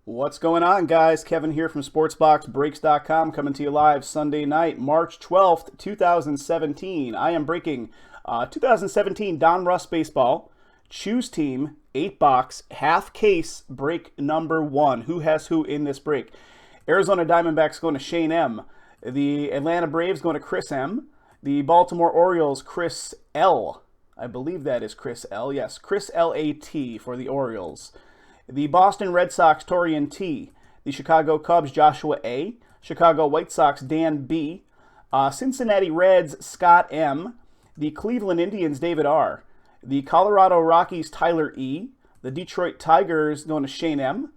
What's going on, guys? Kevin here from SportsBoxBreaks.com, coming to you live Sunday night, March 12th, 2017. I am breaking 2017 Donruss Baseball Choose Team 8-box half case break number 1. Who has who in this break? Arizona Diamondbacks going to Shane M. The Atlanta Braves going to Chris M. The Baltimore Orioles, Chris L. I believe that is Chris L. Yes, Chris L.A.T. for the Orioles. The Boston Red Sox, Torian T. The Chicago Cubs, Joshua A. Chicago White Sox, Dan B. Cincinnati Reds, Scott M. The Cleveland Indians, David R. The Colorado Rockies, Tyler E. The Detroit Tigers going to Shane M.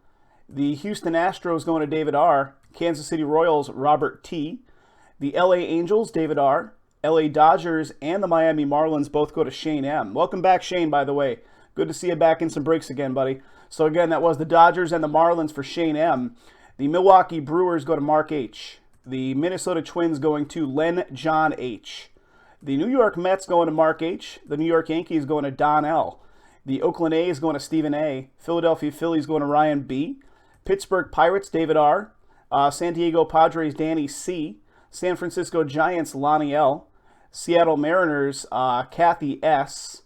The Houston Astros going to David R. Kansas City Royals, Robert T. The LA Angels, David R. LA Dodgers and the Miami Marlins both go to Shane M. Welcome back, Shane, by the way. Good to see you back in some breaks again, buddy. So again, that was the Dodgers and the Marlins for Shane M. The Milwaukee Brewers go to Mark H. The Minnesota Twins going to Len John H. The New York Mets going to Mark H. The New York Yankees going to Don L. The Oakland A's going to Stephen A. Philadelphia Phillies going to Ryan B. Pittsburgh Pirates, David R. San Diego Padres, Danny C. San Francisco Giants, Lonnie L. Seattle Mariners, Kathy S.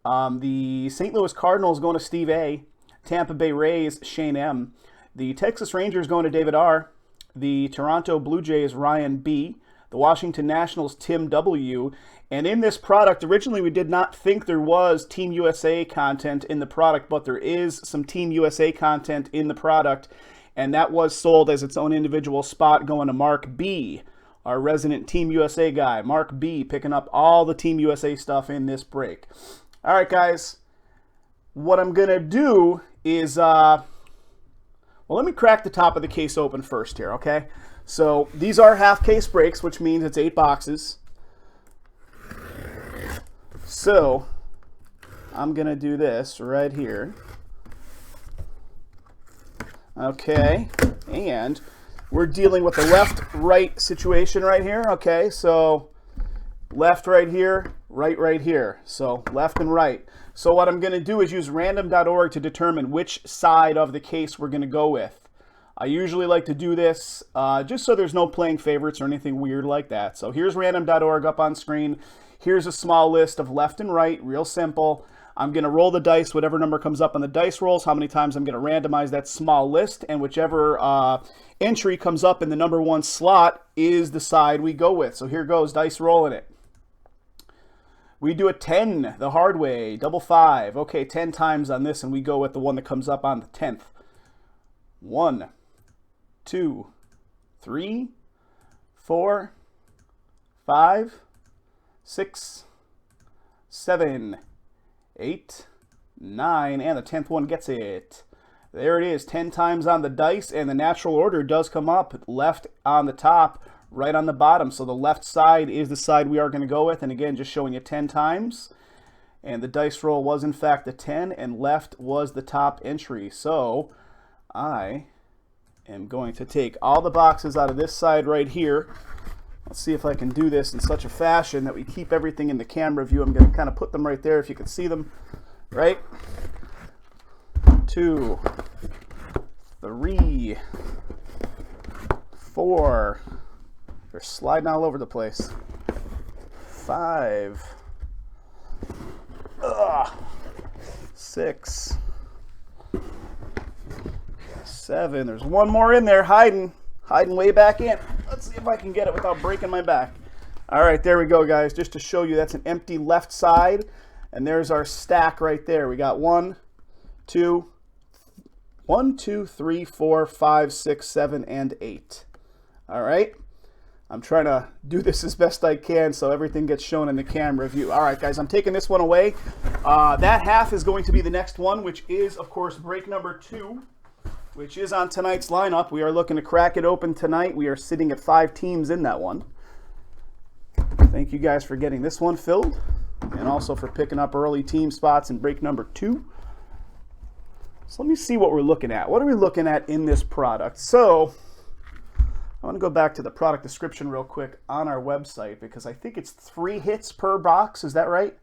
The St. Louis Cardinals going to Steve A. Tampa Bay Rays, Shane M. The Texas Rangers going to David R. The Toronto Blue Jays, Ryan B. The Washington Nationals, Tim W. And in this product, originally we did not think there was Team USA content in the product, but there is some Team USA content in the product, and that was sold as its own individual spot going to Mark B., our resident Team USA guy. Mark B. picking up all the Team USA stuff in this break. All right, guys. What I'm going to do is, well, let me crack the top of the case open first here, okay? So these are half case breaks, which means it's 8 boxes. So I'm going to do this right here. Okay, and we're dealing with the left-right situation right here, okay? So left right here, right here. So left and right. So what I'm going to do is use random.org to determine which side of the case we're going to go with. I usually like to do this just so there's no playing favorites or anything weird like that. So here's random.org up on screen. Here's a small list of left and right, real simple. I'm going to roll the dice, whatever number comes up on the dice rolls, how many times I'm going to randomize that small list, and whichever entry comes up in the number 1 slot is the side we go with. So here goes, dice rolling it. We do a 10 the hard way, double 5. Okay, 10 times on this, and we go with the one that comes up on the 10th. 1, 2, 3, 4, 5, 6, 7, 8, 9, and the 10th one gets it. There it is, 10 times on the dice, and the natural order does come up. Left on the top, right on the bottom. So the left side is the side we are going to go with. And again, just showing you 10 times. And the dice roll was in fact a 10, and left was the top entry. So I am going to take all the boxes out of this side right here. Let's see if I can do this in such a fashion that we keep everything in the camera view. I'm going to kind of put them right there if you can see them. Right? 2, 3, 4. They're sliding all over the place. 5, 6, 7. There's one more in there hiding way back in. Let's see if I can get it without breaking my back. All right, there we go, guys. Just to show you, that's an empty left side, and there's our stack right there. We got 1, 2, 3, 4, 5, 6, 7, and 8. All right. I'm trying to do this as best I can so everything gets shown in the camera view. All right, guys, I'm taking this one away. That half is going to be the next one, which is, of course, break number 2, which is on tonight's lineup. We are looking to crack it open tonight. We are sitting at 5 teams in that one. Thank you guys for getting this one filled, and also for picking up early team spots in break number 2. So let me see what we're looking at. What are we looking at in this product? So I want to go back to the product description real quick on our website, because I think it's 3 hits per box. Is that right?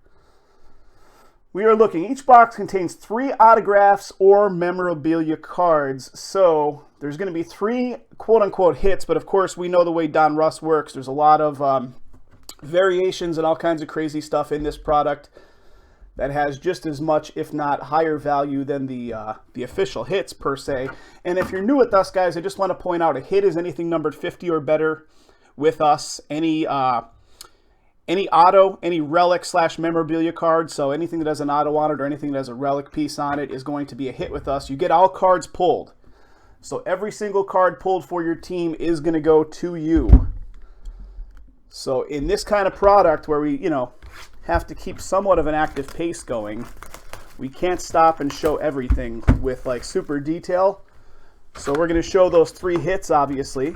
We are looking. Each box contains 3 autographs or memorabilia cards. So there's going to be 3 quote-unquote hits, but of course we know the way Donruss works. There's a lot of variations and all kinds of crazy stuff in this product that has just as much, if not higher value than the official hits per se. And if you're new with us, guys, I just want to point out a hit is anything numbered 50 or better with us. Any auto, any relic / memorabilia card, so anything that has an auto on it or anything that has a relic piece on it is going to be a hit with us. You get all cards pulled. So every single card pulled for your team is going to go to you. So in this kind of product where we, have to keep somewhat of an active pace going, we can't stop and show everything with like super detail. So we're going to show those 3 hits, obviously.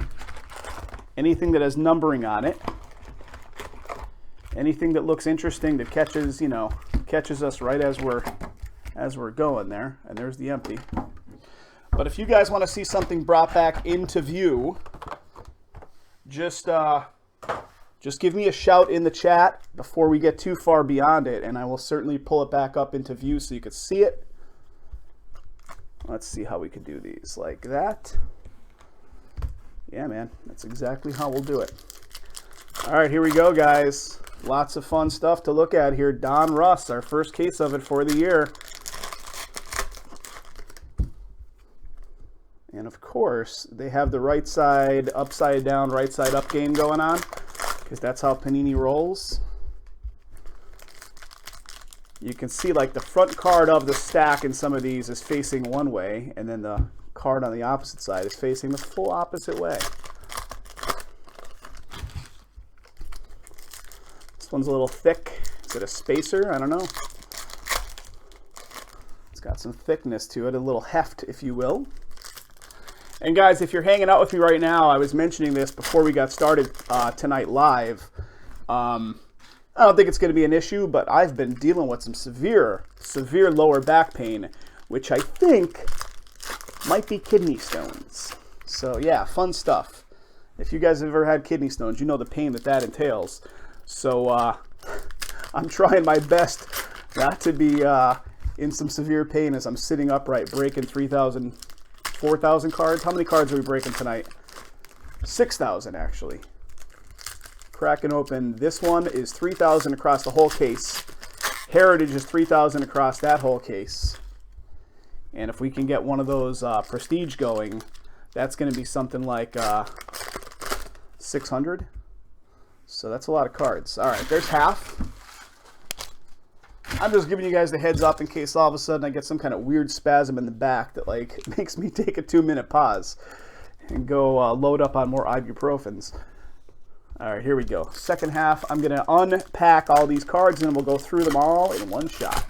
Anything that has numbering on it. Anything that looks interesting that catches, catches us right as we're going there. And there's the empty. But if you guys want to see something brought back into view, just give me a shout in the chat before we get too far beyond it, and I will certainly pull it back up into view so you can see it. Let's see how we can do these like that. Yeah, man, that's exactly how we'll do it. All right, here we go, guys. Lots of fun stuff to look at here. Donruss, our first case of it for the year. And of course, they have the right side upside down, right side up game going on, because that's how Panini rolls. You can see like the front card of the stack in some of these is facing one way, and then the card on the opposite side is facing the full opposite way. This one's a little thick. Is it a spacer? I don't know. It's got some thickness to it, a little heft, if you will. And guys, if you're hanging out with me right now, I was mentioning this before we got started tonight live. I don't think it's going to be an issue, but I've been dealing with some severe lower back pain, which I think might be kidney stones. So yeah, fun stuff. If you guys have ever had kidney stones, you know the pain that entails. So I'm trying my best not to be in some severe pain as I'm sitting upright, breaking 3,000, 4,000 cards. How many cards are we breaking tonight? 6,000 actually. Cracking open. This one is 3,000 across the whole case. Heritage is 3,000 across that whole case. And if we can get one of those prestige going, that's going to be something like 600. So that's a lot of cards. All right, there's half. I'm just giving you guys the heads up in case all of a sudden I get some kind of weird spasm in the back that like makes me take a 2-minute pause and go load up on more ibuprofens. All right, here we go. Second half, I'm going to unpack all these cards and we'll go through them all in one shot.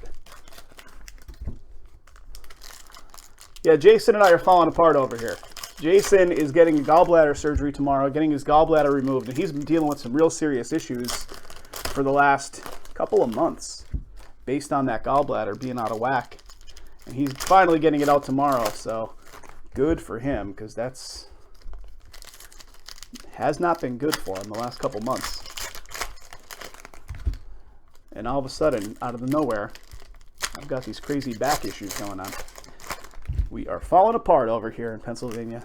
Yeah, Jason and I are falling apart over here. Jason is getting gallbladder surgery tomorrow, getting his gallbladder removed, and he's been dealing with some real serious issues for the last couple of months based on that gallbladder being out of whack. And he's finally getting it out tomorrow, so good for him, because that's has not been good for him the last couple months. And all of a sudden, out of the nowhere, I've got these crazy back issues going on. We are falling apart over here in Pennsylvania.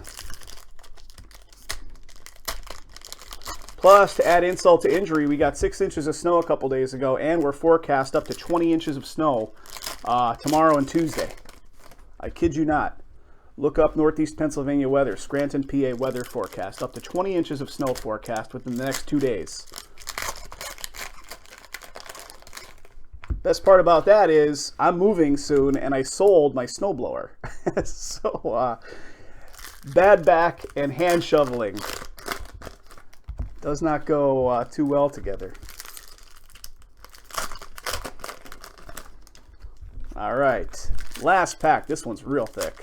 Plus, to add insult to injury, we got 6 inches of snow a couple days ago, and we're forecast up to 20 inches of snow tomorrow and Tuesday. I kid you not. Look up Northeast Pennsylvania weather, Scranton, PA weather forecast. Up to 20 inches of snow forecast within the next 2 days. Best part about that is I'm moving soon, and I sold my snowblower. So, bad back and hand shoveling does not go too well together. All right, last pack. This one's real thick.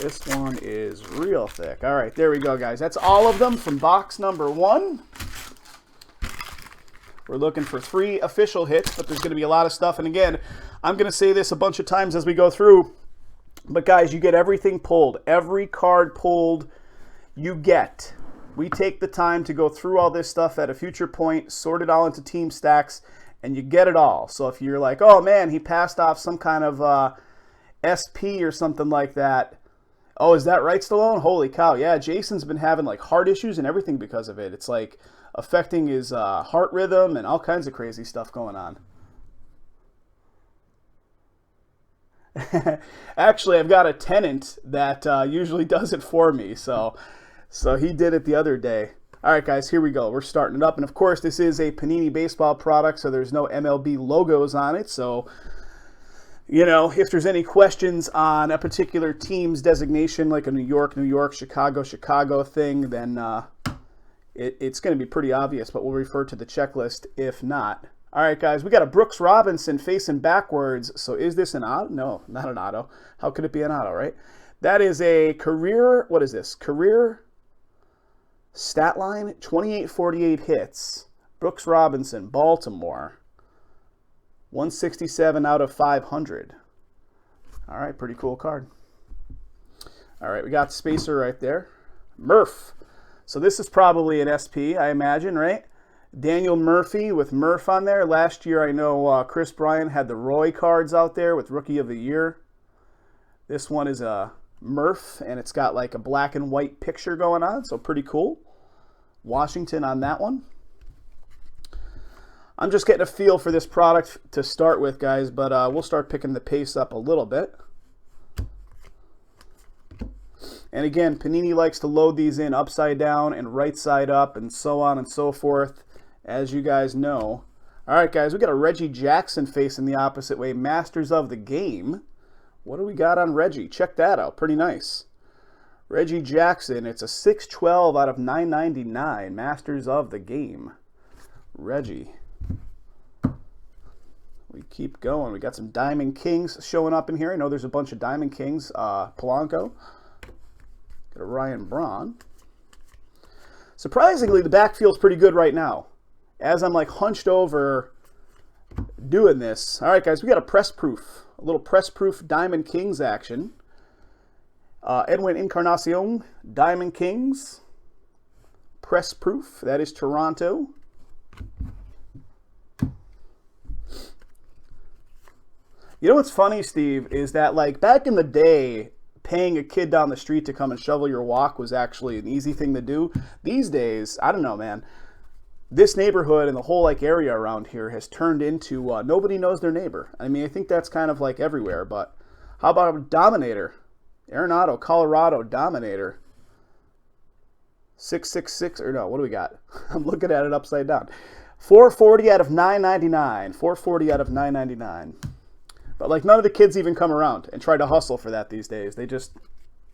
This one is real thick. All right, there we go, guys. That's all of them from box number 1. We're looking for 3 official hits, but there's going to be a lot of stuff. And again, I'm going to say this a bunch of times as we go through. But guys, you get everything pulled. Every card pulled you get. We take the time to go through all this stuff at a future point, sort it all into team stacks, and you get it all. So if you're like, oh man, he passed off some kind of SP or something like that. Oh, is that right, Stallone? Holy cow. Yeah, Jason's been having like heart issues and everything because of it. It's like affecting his heart rhythm and all kinds of crazy stuff going on. Actually, I've got a tenant that usually does it for me. So he did it the other day. All right, guys, here we go. We're starting it up. And, of course, this is a Panini baseball product, so there's no MLB logos on it. So, you know, if there's any questions on a particular team's designation, like a New York, Chicago thing, then it's going to be pretty obvious, but we'll refer to the checklist if not. All right, guys, we got a Brooks Robinson facing backwards. So is this an auto? No, not an auto. How could it be an auto, right? That is a career, what is this? Career stat line, 28-48 hits. Brooks Robinson, Baltimore. 167 out of 500. All right, pretty cool card. All right, we got Spacer right there. Murph. So this is probably an SP, I imagine, right? Daniel Murphy with Murph on there. Last year, I know Chris Bryant had the Roy cards out there with Rookie of the Year. This one is a Murph, and it's got like a black and white picture going on, so pretty cool. Washington on that one. I'm just getting a feel for this product to start with, guys, but we'll start picking the pace up a little bit. And again, Panini likes to load these in upside down and right side up and so on and so forth, as you guys know. All right, guys, we got a Reggie Jackson facing the opposite way. Masters of the Game. What do we got on Reggie? Check that out. Pretty nice. Reggie Jackson, it's a 612 out of 999. Masters of the Game. Reggie. We keep going. We got some Diamond Kings showing up in here. I know there's a bunch of Diamond Kings. Polanco. Got a Ryan Braun. Surprisingly, the backfield's pretty good right now. As I'm like hunched over doing this. All right, guys, we got a press proof. A little press proof Diamond Kings action. Edwin Encarnacion, Diamond Kings. Press proof. That is Toronto. You know what's funny, Steve, is that like back in the day, paying a kid down the street to come and shovel your walk was actually an easy thing to do. These days, I don't know, man. This neighborhood and the whole like area around here has turned into nobody knows their neighbor. I mean, I think that's kind of like everywhere, but how about a Dominator? Arenado, Colorado Dominator. 666, or no, what do we got? I'm looking at it upside down. 440 out of 999. 440 out of 999. But like none of the kids even come around and try to hustle for that these days. They just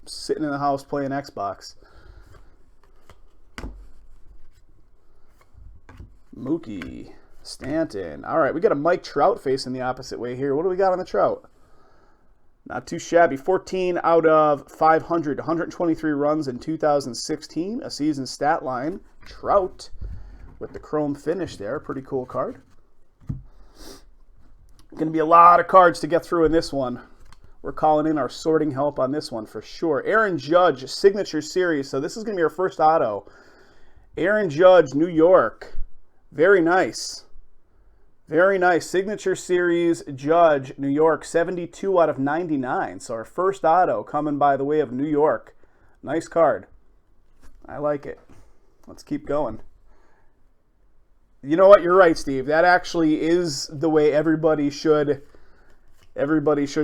sitting in the house playing Xbox. Mookie, Stanton. All right, we got a Mike Trout facing the opposite way here. What do we got on the Trout? Not too shabby. 14 out of 500. 123 runs in 2016. A season stat line. Trout with the chrome finish there. Pretty cool card. Going to be a lot of cards to get through in this one. We're calling in our sorting help on this one for sure. Aaron Judge, Signature Series. So this is going to be our first auto. Aaron Judge, New York. Very nice. Very nice. Signature Series, Judge, New York. 72 out of 99. So our first auto coming by the way of New York. Nice card. I like it. Let's keep going. You know what? You're right, Steve. That actually is the way everybody should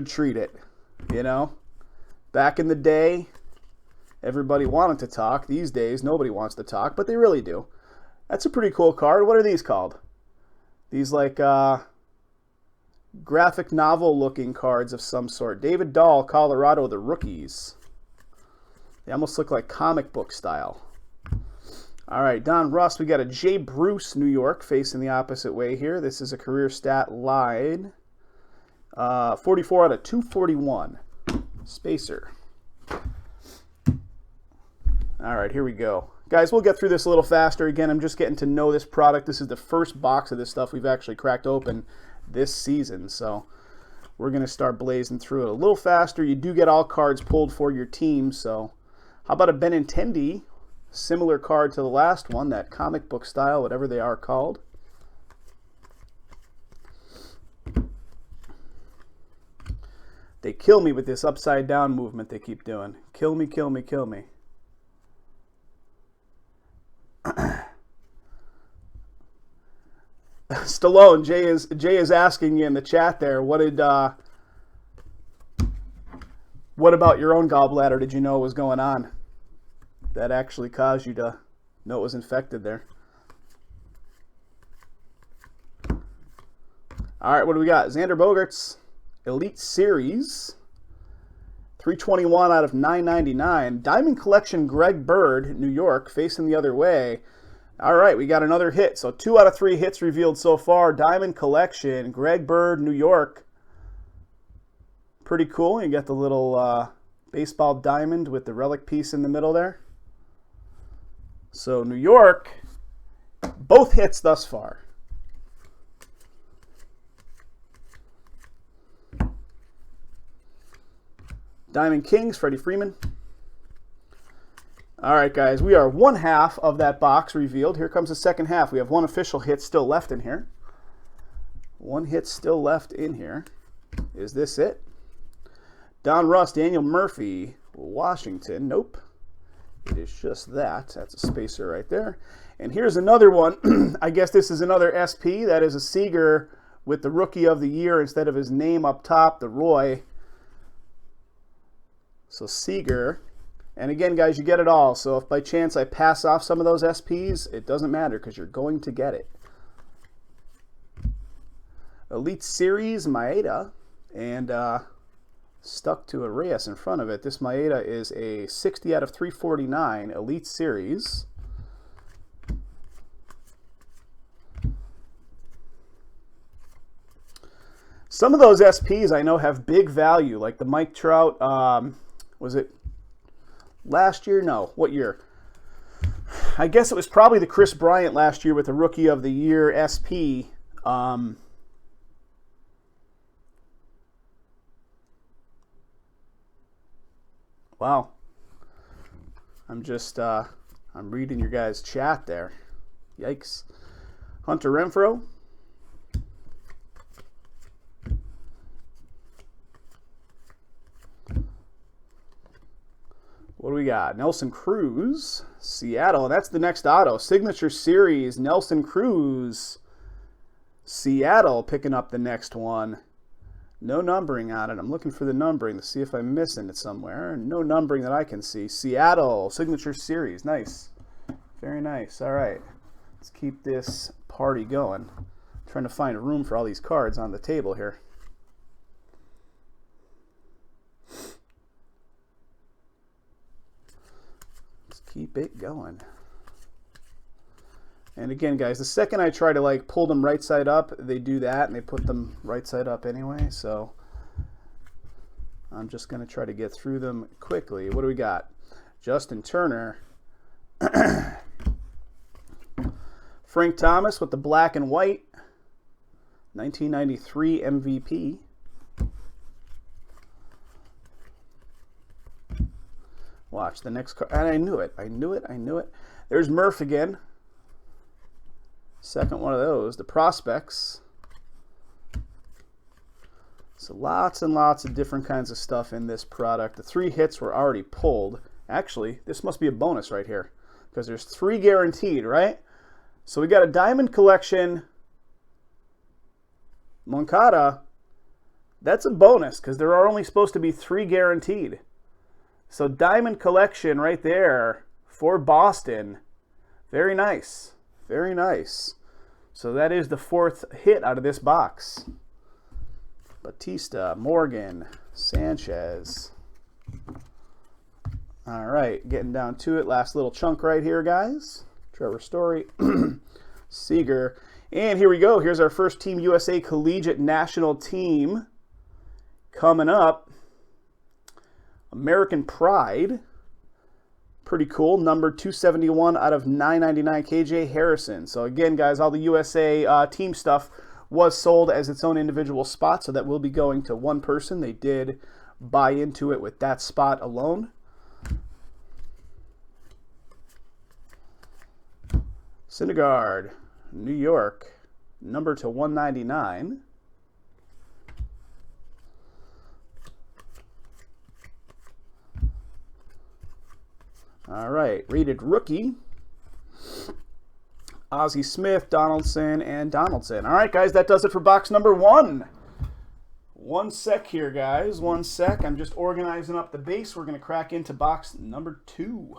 treat it. You know? Back in the day, everybody wanted to talk. These days, nobody wants to talk, but they really do. That's a pretty cool card. What are these called? These like graphic novel looking cards of some sort. David Dahl, Colorado, the rookies. They almost look like comic book style. All right, Donruss, we got a Jay Bruce, New York, facing the opposite way here. This is a career stat line. 44 out of 241. Spacer. All right, here we go. Guys, we'll get through this a little faster. Again, I'm just getting to know this product. This is the first box of this stuff we've actually cracked open this season. So we're going to start blazing through it a little faster. You do get all cards pulled for your team. So how about a Benintendi? Similar card to the last one, that comic book style, whatever they are called. They kill me with this upside down movement they keep doing. Kill me, kill me, kill me. Stallone, Jay is asking you in the chat there, what about your own gallbladder did you know was going on? That actually caused you to know it was infected there. All right, what do we got? Xander Bogaerts, Elite Series, 321 out of 999. Diamond Collection, Greg Bird, New York, facing the other way. All right, we got another hit. So 2 out of 3 hits revealed so far. Diamond Collection, Greg Bird, New York. Pretty cool. You got the little baseball diamond with the relic piece in the middle there. So New York, both hits thus far. Diamond Kings, Freddie Freeman. All right, guys, we are one half of that box revealed. Here comes the second half. We have one official hit still left in here. One hit still left in here. Is this it? Donruss, Daniel Murphy, Washington. Nope. It is just that. That's a spacer right there. And here's another one. I guess this is another SP. That is a Seager with the Rookie of the Year instead of his name up top, the Roy. So Seager. And again, guys, you get it all. So if by chance I pass off some of those SPs, it doesn't matter because you're going to get it. Elite Series, Maeda. And stuck to a Reyes in front of it. This Maeda is a 60 out of 349 Elite Series. Some of those SPs I know have big value, like the Mike Trout, was it last year? No, what year? I guess it was probably the Chris Bryant last year with the Rookie of the Year SP. Wow. I'm reading your guys' chat there. Yikes. Hunter Renfroe. What do we got? Nelson Cruz, Seattle. That's the next auto. Signature Series, Nelson Cruz, Seattle picking up the next one. No numbering on it. I'm looking for the numbering to see if I'm missing it somewhere. No numbering that I can see. Seattle, Signature Series. Nice. Very nice. All right. Let's keep this party going. I'm trying to find room for all these cards on the table here. Keep it going. And again, guys, the second I try to like pull them right side up, they do that and they put them right side up anyway. So I'm just going to try to get through them quickly. What do we got? Justin Turner. Frank Thomas with the black and white. 1993 MVP. Watch the next card. And I knew it. I knew it. I knew it. There's Murph again. Second one of those. The prospects. So lots and lots of different kinds of stuff in this product. The 3 hits were already pulled. Actually, this must be a bonus right here because there's 3 guaranteed, right? So we got a Diamond Collection Moncada. That's a bonus because there are only supposed to be 3 guaranteed. So Diamond Collection right there for Boston. Very nice. Very nice. So that is the 4th hit out of this box. Batista, Morgan, Sanchez. All right, getting down to it. Last little chunk right here, guys. Trevor Story, Seager. And here we go. Here's our first Team USA Collegiate National Team coming up. American Pride. Pretty cool. Number 271 out of 999, KJ Harrison. So again, guys, all the USA team stuff was sold as its own individual spot, so that will be going to one person. They did buy into it with that spot alone. Syndergaard, New York, number to 199. All right, rated rookie. Ozzie Smith, Donaldson, and Donaldson. All right, guys, that does it for box number 1. One sec here, guys. One sec. I'm just organizing up the base. We're going to crack into box number 2.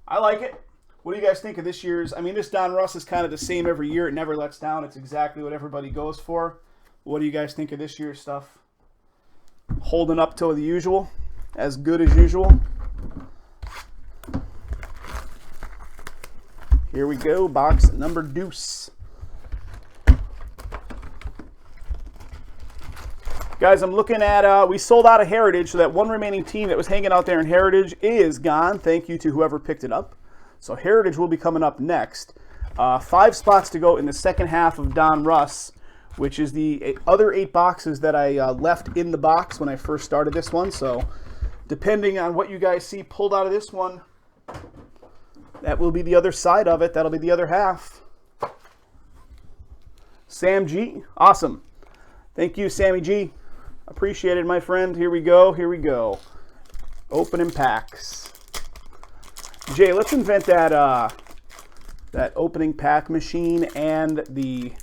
I like it. What do you guys think of this year's? I mean, this Donruss is kind of the same every year. It never lets down. It's exactly what everybody goes for. What do you guys think of this year's stuff? Holding up to the usual? As good as usual? Here we go, box number deuce. Guys, I'm looking at, we sold out of Heritage, so that one remaining team that was hanging out there in Heritage is gone. Thank you to whoever picked it up. So Heritage will be coming up next. 5 spots to go in the second half of Donruss, which is the other 8 boxes that I left in the box when I first started this one. So depending on what you guys see pulled out of this one, that will be the other side of it. That'll be the other half. Sam G. Awesome. Thank you, Sammy G. Appreciate it, my friend. Here we go. Here we go. Opening packs. Jay, let's invent that that opening pack machine and the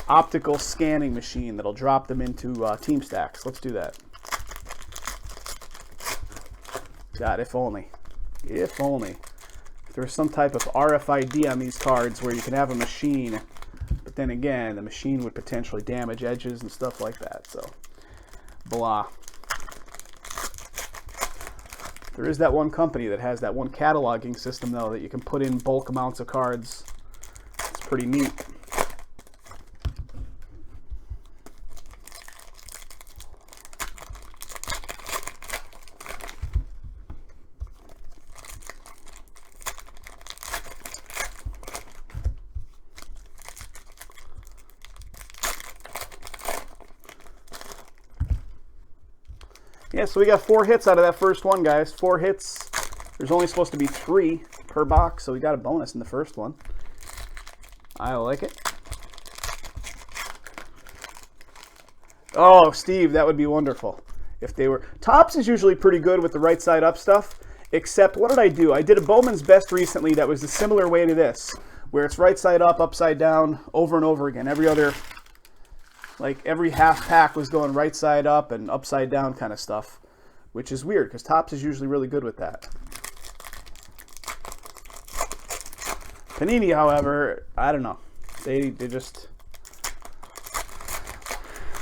optical scanning machine that'll drop them into team stacks. Let's do that. God, if only. If only. If there was some type of RFID on these cards where you can have a machine, but then again, the machine would potentially damage edges and stuff like that. So, blah. There is that one company that has that one cataloging system, though, that you can put in bulk amounts of cards. It's pretty neat. Yeah, so we got 4 hits out of that first one, guys. 4 hits. There's only supposed to be 3 per box, so we got a bonus in the first one. I like it. Oh, Steve, that would be wonderful if they were. Topps is usually pretty good with the right side up stuff, except what did I do? I did a Bowman's Best recently that was a similar way to this, where it's right side up, upside down, over and over again. Every other... Like every half pack was going right side up and upside down kind of stuff, which is weird because Topps is usually really good with that. Panini, however, I don't know. They just,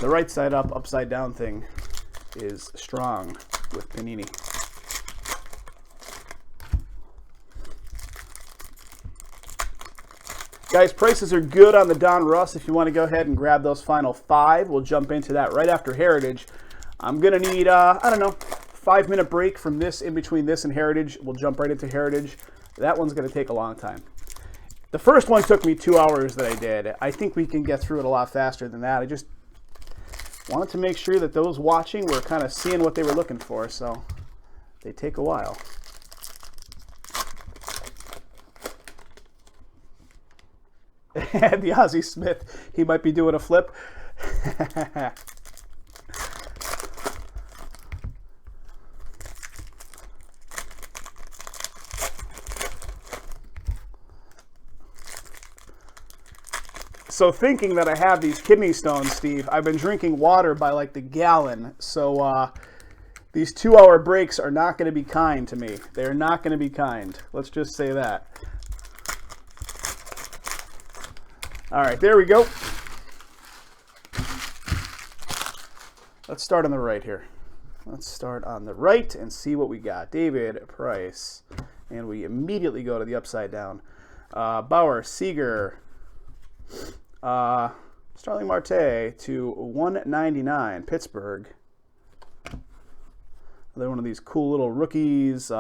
the right side up, upside down thing is strong with Panini. Guys, prices are good on the Donruss. If you want to go ahead and grab those final 5, we'll jump into that right after Heritage. I'm going to need, I don't know, 5-minute break from this, in between this and Heritage. We'll jump right into Heritage. That one's going to take a long time. The first one took me 2 hours that I did. I think we can get through it a lot faster than that. I just wanted to make sure that those watching were kind of seeing what they were looking for, so they take a while. And the Ozzie Smith, he might be doing a flip. So thinking that I have these kidney stones, Steve, I've been drinking water by like the gallon. So these 2-hour breaks are not going to be kind to me. They're not going to be kind. Let's just say that. All right, there we go. Let's start on the right here. Let's start on the right and see what we got. David Price. And we immediately go to the upside down. Bauer, Seager, Starling Marte to 199, Pittsburgh. Another one of these cool little rookies,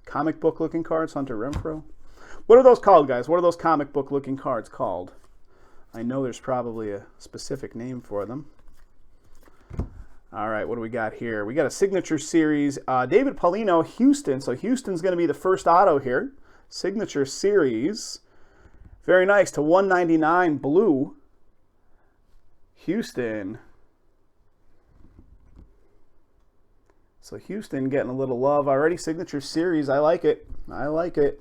comic book looking cards, Hunter Renfroe. What are those called, guys? What are those comic book looking cards called? I know there's probably a specific name for them. All right, what do we got here? We got a signature series. David Paulino, Houston. So Houston's going to be the first auto here. Signature series. Very nice, to 199 blue. Houston. So Houston getting a little love already. Signature Series. I like it. I like it.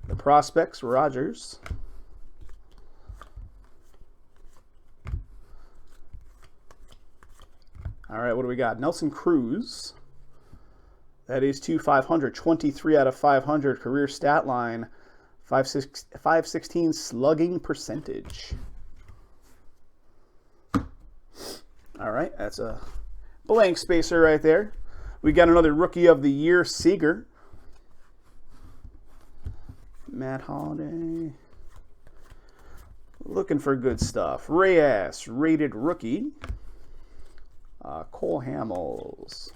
The Prospects, Rogers. All right, what do we got? Nelson Cruz. That is 2/500. 23 out of 500. Career stat line. 516 slugging percentage. All right, that's a blank spacer right there. We got another Rookie of the Year, Seager. Matt Holliday. Looking for good stuff. Reyes, rated rookie. Cole Hamels.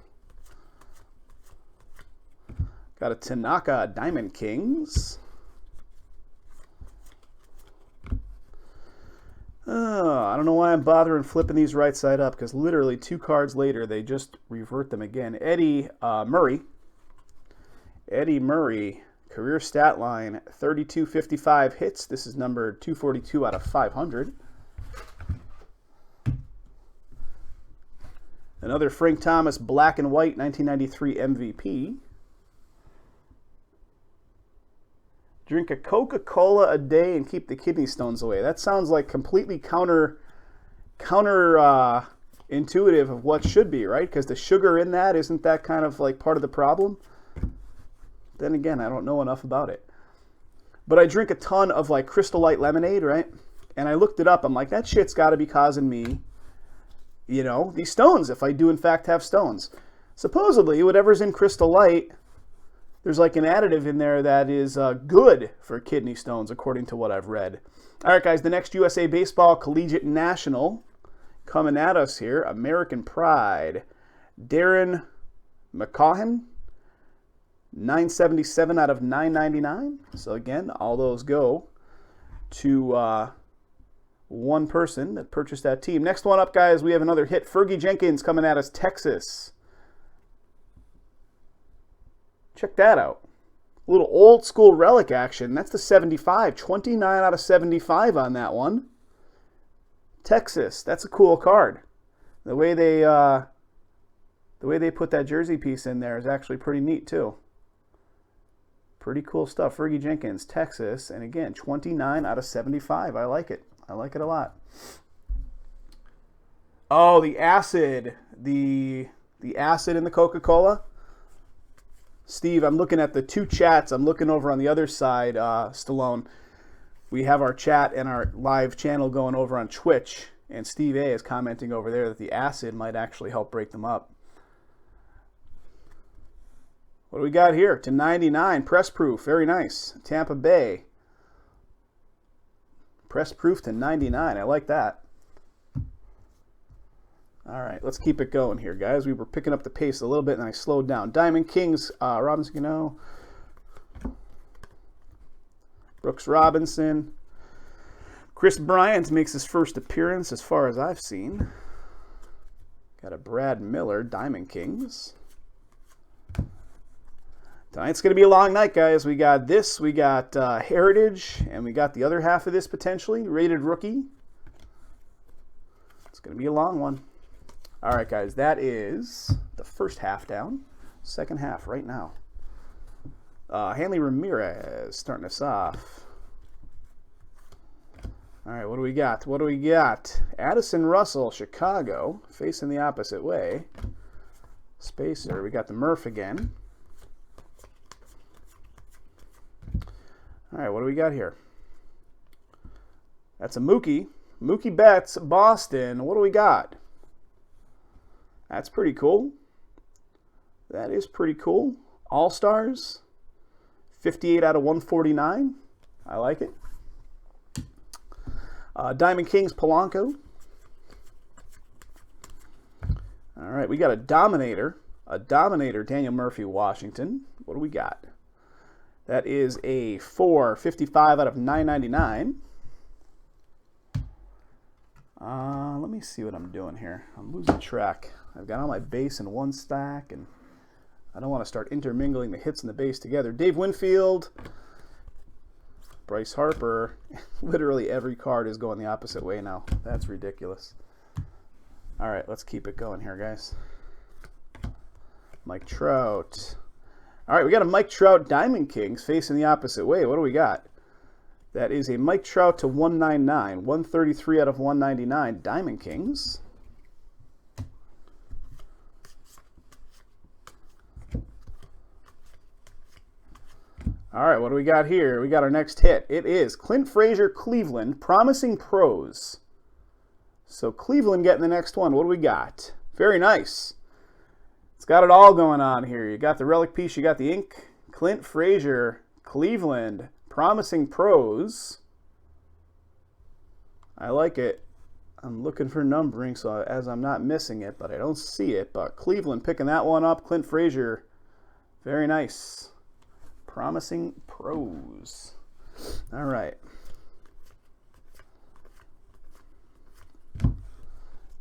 Got a Tanaka, Diamond Kings. I don't know why I'm bothering flipping these right side up, because literally 2 cards later, they just revert them again. Eddie Murray. Eddie Murray, career stat line, 3255 hits. This is number 242 out of 500. Another Frank Thomas, black and white, 1993 MVP. Drink a Coca-Cola a day and keep the kidney stones away. That sounds like completely counter intuitive of what should be, right? Because the sugar in that, isn't that kind of like part of the problem? Then again, I don't know enough about it. But I drink a ton of like Crystal Light lemonade, right? And I looked it up. I'm like, that shit's got to be causing me, you know, these stones, if I do in fact have stones. Supposedly, whatever's in Crystal Light, there's like an additive in there that is good for kidney stones, according to what I've read. All right, guys, the next USA Baseball Collegiate National coming at us here. American Pride. Darren McCaughan, 977 out of 999. So again, all those go to one person that purchased that team. Next one up, guys, we have another hit. Fergie Jenkins coming at us, Texas. Check that out. A little old school relic action. That's the 75. 29 out of 75 on that one. Texas. That's a cool card. The way they put that jersey piece in there is actually pretty neat too. Pretty cool stuff. Fergie Jenkins, Texas, and again, 29 out of 75. I like it. I like it a lot. Oh, the acid. The acid in the Coca-Cola. Steve, I'm looking at the 2 chats. I'm looking over on the other side, Stallone. We have our chat and our live channel going over on Twitch, and Steve A is commenting over there that the acid might actually help break them up. What do we got here? To 99, press proof. Very nice. Tampa Bay. Press proof to 99. I like that. All right, let's keep it going here, guys. We were picking up the pace a little bit, and I slowed down. Diamond Kings, Robinson, you know. Brooks Robinson. Chris Bryant makes his first appearance, as far as I've seen. Got a Brad Miller, Diamond Kings. Tonight's going to be a long night, guys. We got this, we got Heritage, and we got the other half of this potentially, rated rookie. It's going to be a long one. All right, guys, that is the first half down. Second half right now. Hanley Ramirez starting us off. All right, what do we got? What do we got? Addison Russell, Chicago, facing the opposite way. Spacer, we got the Murph again. All right, what do we got here? That's a Mookie. Mookie Betts, Boston. What do we got? That's pretty cool. That is pretty cool. All-Stars. 58 out of 149. I like it. Diamond Kings, Polanco. All right, we got a Dominator. A Dominator, Daniel Murphy, Washington. What do we got? That is a 455 out of 999. Let me see what I'm doing here. I'm losing track. I've got all my base in one stack, and I don't want to start intermingling the hits and the base together. Dave Winfield, Bryce Harper. Literally every card is going the opposite way now. That's ridiculous. All right, let's keep it going here, guys. Mike Trout. All right, we got a Mike Trout Diamond Kings facing the opposite way. What do we got? That is a Mike Trout to 199. 133 out of 199. Diamond Kings. All right, what do we got here? We got our next hit. It is Clint Frazier, Cleveland, Promising Pros. So Cleveland getting the next one. What do we got? Very nice. It's got it all going on here. You got the relic piece, you got the ink. Clint Frazier, Cleveland, Promising Pros. I like it. I'm looking for numbering, so as I'm not missing it, but I don't see it. But Cleveland picking that one up. Clint Frazier, very nice. Promising Pros. All right.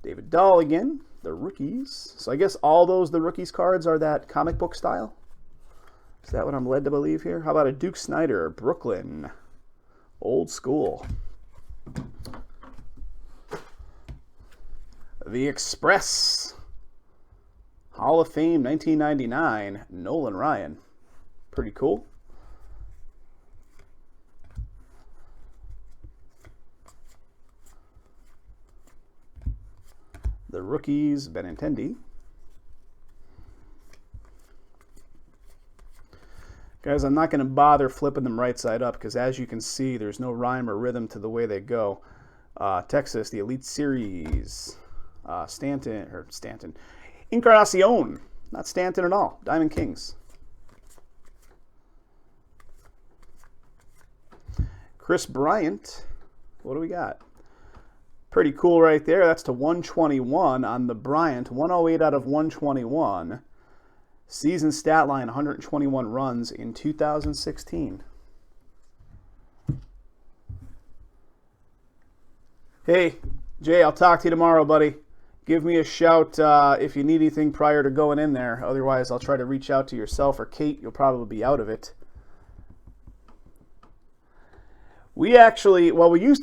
David Dahl again, the rookies. So I guess all those, the rookies cards, are that comic book style? Is that what I'm led to believe here? How about a Duke Snider, Brooklyn? Old school. The Express. Hall of Fame 1999, Nolan Ryan. Pretty cool. The rookies, Benintendi. Guys, I'm not going to bother flipping them right side up because as you can see, there's no rhyme or rhythm to the way they go. Texas, the Elite Series. Stanton. Encarnacion. Not Stanton at all. Diamond Kings. Chris Bryant, what do we got? Pretty cool right there. That's to 121 on the Bryant. 108 out of 121. Season stat line, 121 runs in 2016. Hey, Jay, I'll talk to you tomorrow, buddy. Give me a shout if you need anything prior to going in there. Otherwise, I'll try to reach out to yourself or Kate. You'll probably be out of it. We actually, well, we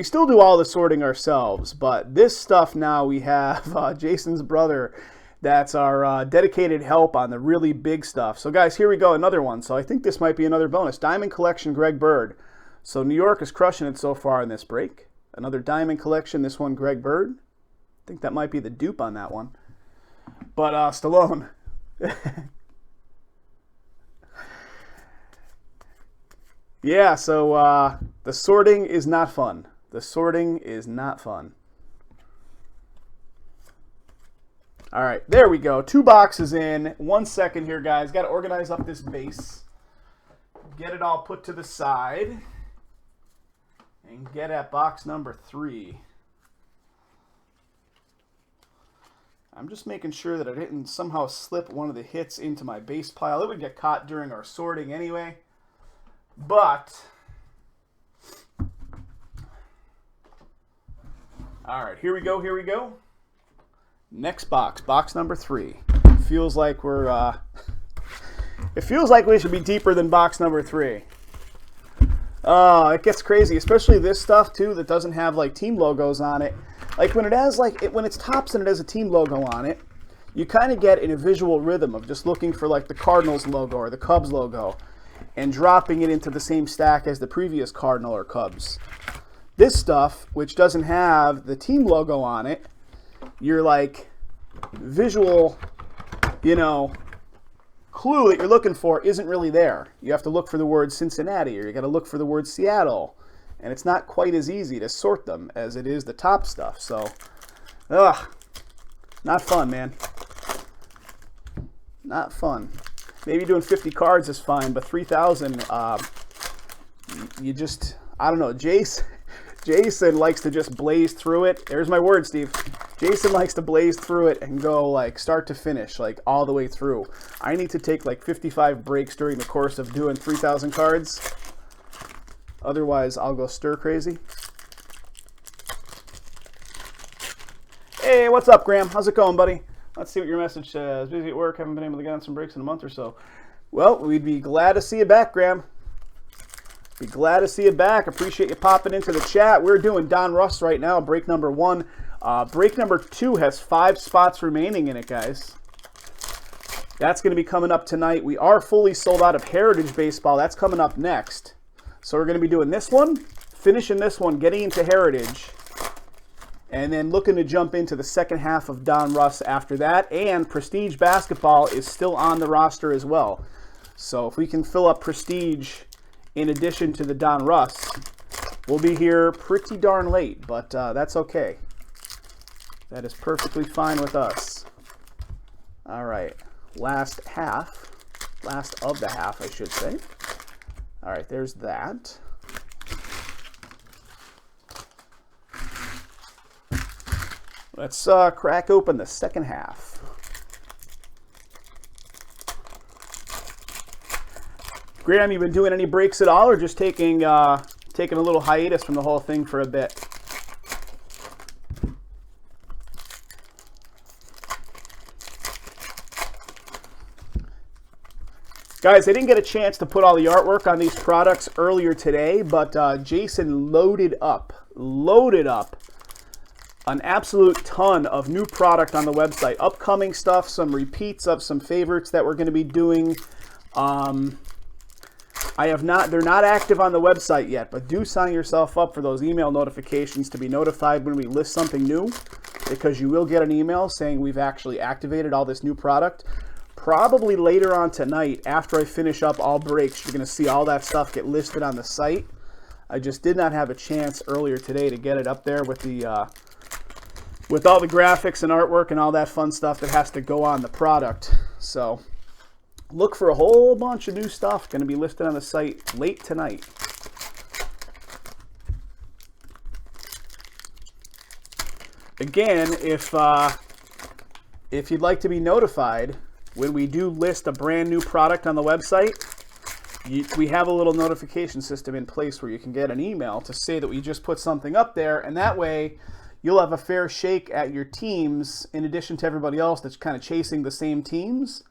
still do all the sorting ourselves, but this stuff now we have Jason's brother that's our dedicated help on the really big stuff. So guys, here we go, another one. So I think this might be another bonus. Diamond Collection, Greg Bird. So New York is crushing it so far in this break. Another Diamond Collection, this one Greg Bird. I think that might be the dupe on that one. But Stallone. Yeah, so the sorting is not fun. The sorting is not fun. All right, there we go. 2 boxes in. 1 second here, guys. Got to organize up this base. Get it all put to the side. And get at box number 3. I'm just making sure that I didn't somehow slip one of the hits into my base pile. It would get caught during our sorting anyway. But, all right, here we go. Next box, box number 3. Feels like we're, it feels like we should be deeper than box number 3. It gets crazy, especially this stuff too that doesn't have like team logos on it. Like when it has when it's tops and it has a team logo on it, you kind of get in a visual rhythm of just looking for like the Cardinals logo or the Cubs logo and dropping it into the same stack as the previous Cardinal or Cubs. This stuff, which doesn't have the team logo on it, you're like visual, clue that you're looking for isn't really there. You have to look for the word Cincinnati or you got to look for the word Seattle. And it's not quite as easy to sort them as it is the top stuff. So, not fun, man. Not fun. Maybe doing 50 cards is fine, but 3,000, you just, I don't know. Jason likes to just blaze through it. There's my word, Steve. Jason likes to blaze through it and go like start to finish, like all the way through. I need to take like 55 breaks during the course of doing 3,000 cards. Otherwise, I'll go stir crazy. Hey, what's up, Graham? How's it going, buddy? Let's see what your message says. Busy at work, haven't been able to get on some breaks in a month or so. Well, we'd be glad to see you back, Graham. Be glad to see you back. Appreciate you popping into the chat. We're doing Donruss right now, break number 1 Break number 2 has 5 spots remaining in it, guys. That's going to be coming up tonight. We are fully sold out of Heritage Baseball. That's coming up next. So we're going to be doing this one, finishing this one, getting into Heritage, and then looking to jump into the second half of Donruss after that. And Prestige Basketball is still on the roster as well. So if we can fill up Prestige in addition to the Donruss, we'll be here pretty darn late, but that's okay. That is perfectly fine with us. All right. Last of the half, I should say. All right, there's that. Let's crack open the second half. Graham, you been doing any breaks at all, or just taking a little hiatus from the whole thing for a bit? Guys, I didn't get a chance to put all the artwork on these products earlier today, but Jason loaded up an absolute ton of new product on the website. Upcoming stuff, some repeats of some favorites that we're going to be doing. They're not active on the website yet, but do sign yourself up for those email notifications to be notified when we list something new, because you will get an email saying we've actually activated all this new product. Probably later on tonight, after I finish up all breaks, you're going to see all that stuff get listed on the site. I just did not have a chance earlier today to get it up there with with all the graphics and artwork and all that fun stuff that has to go on the product. So look for a whole bunch of new stuff going to be listed on the site late tonight. Again, if you'd like to be notified when we do list a brand new product on the website, we have a little notification system in place where you can get an email to say that we just put something up there, and that way you'll have a fair shake at your teams in addition to everybody else that's kind of chasing the same teams.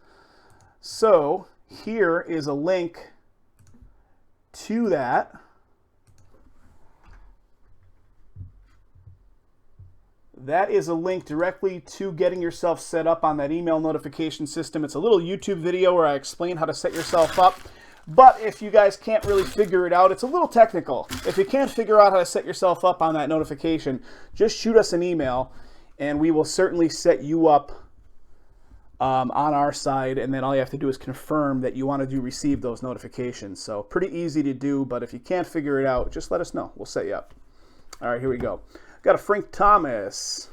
So here is a link to that. That is a link directly to getting yourself set up on that email notification system. It's a little YouTube video where I explain how to set yourself up. But if you guys can't really figure it out, it's a little technical. If you can't figure out how to set yourself up on that notification, just shoot us an email and we will certainly set you up on our side. And then all you have to do is confirm that you want to receive those notifications. So pretty easy to do, but if you can't figure it out, just let us know. We'll set you up. All right, here we go. Got a Frank Thomas.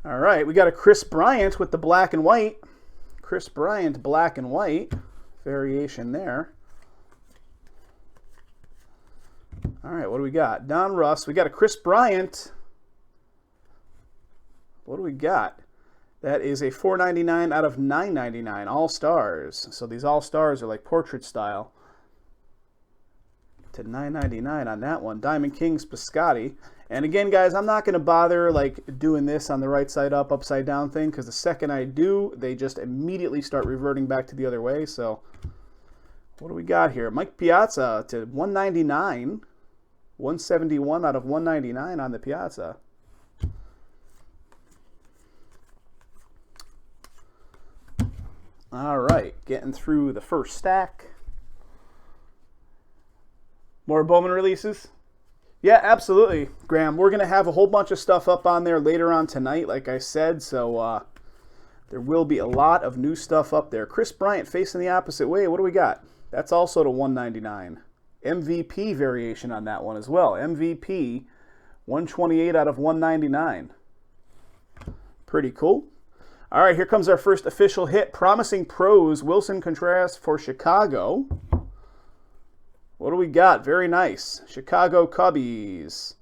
All right, we got a Chris Bryant with the black and white. Chris Bryant, black and white. Variation there. All right, what do we got? Donruss. We got a Chris Bryant. What do we got? That is a $4.99 out of $9.99. All-Stars. So these All-Stars are like portrait style. To $9.99 on that one. Diamond Kings Piscotti. And again, guys, I'm not going to bother like doing this on the right side up, upside down thing, because the second I do, they just immediately start reverting back to the other way. So what do we got here? Mike Piazza to $199. 171 out of 199 on the Piazza. All right, getting through the first stack. More Bowman releases? Yeah, absolutely, Graham. We're going to have a whole bunch of stuff up on there later on tonight, like I said, so there will be a lot of new stuff up there. Chris Bryant facing the opposite way. What do we got? That's also to $199. MVP variation on that one as well. MVP, 128 out of 199. Pretty cool. All right, here comes our first official hit. Promising Pros, Wilson Contreras for Chicago. What do we got? Very nice. Chicago Cubbies.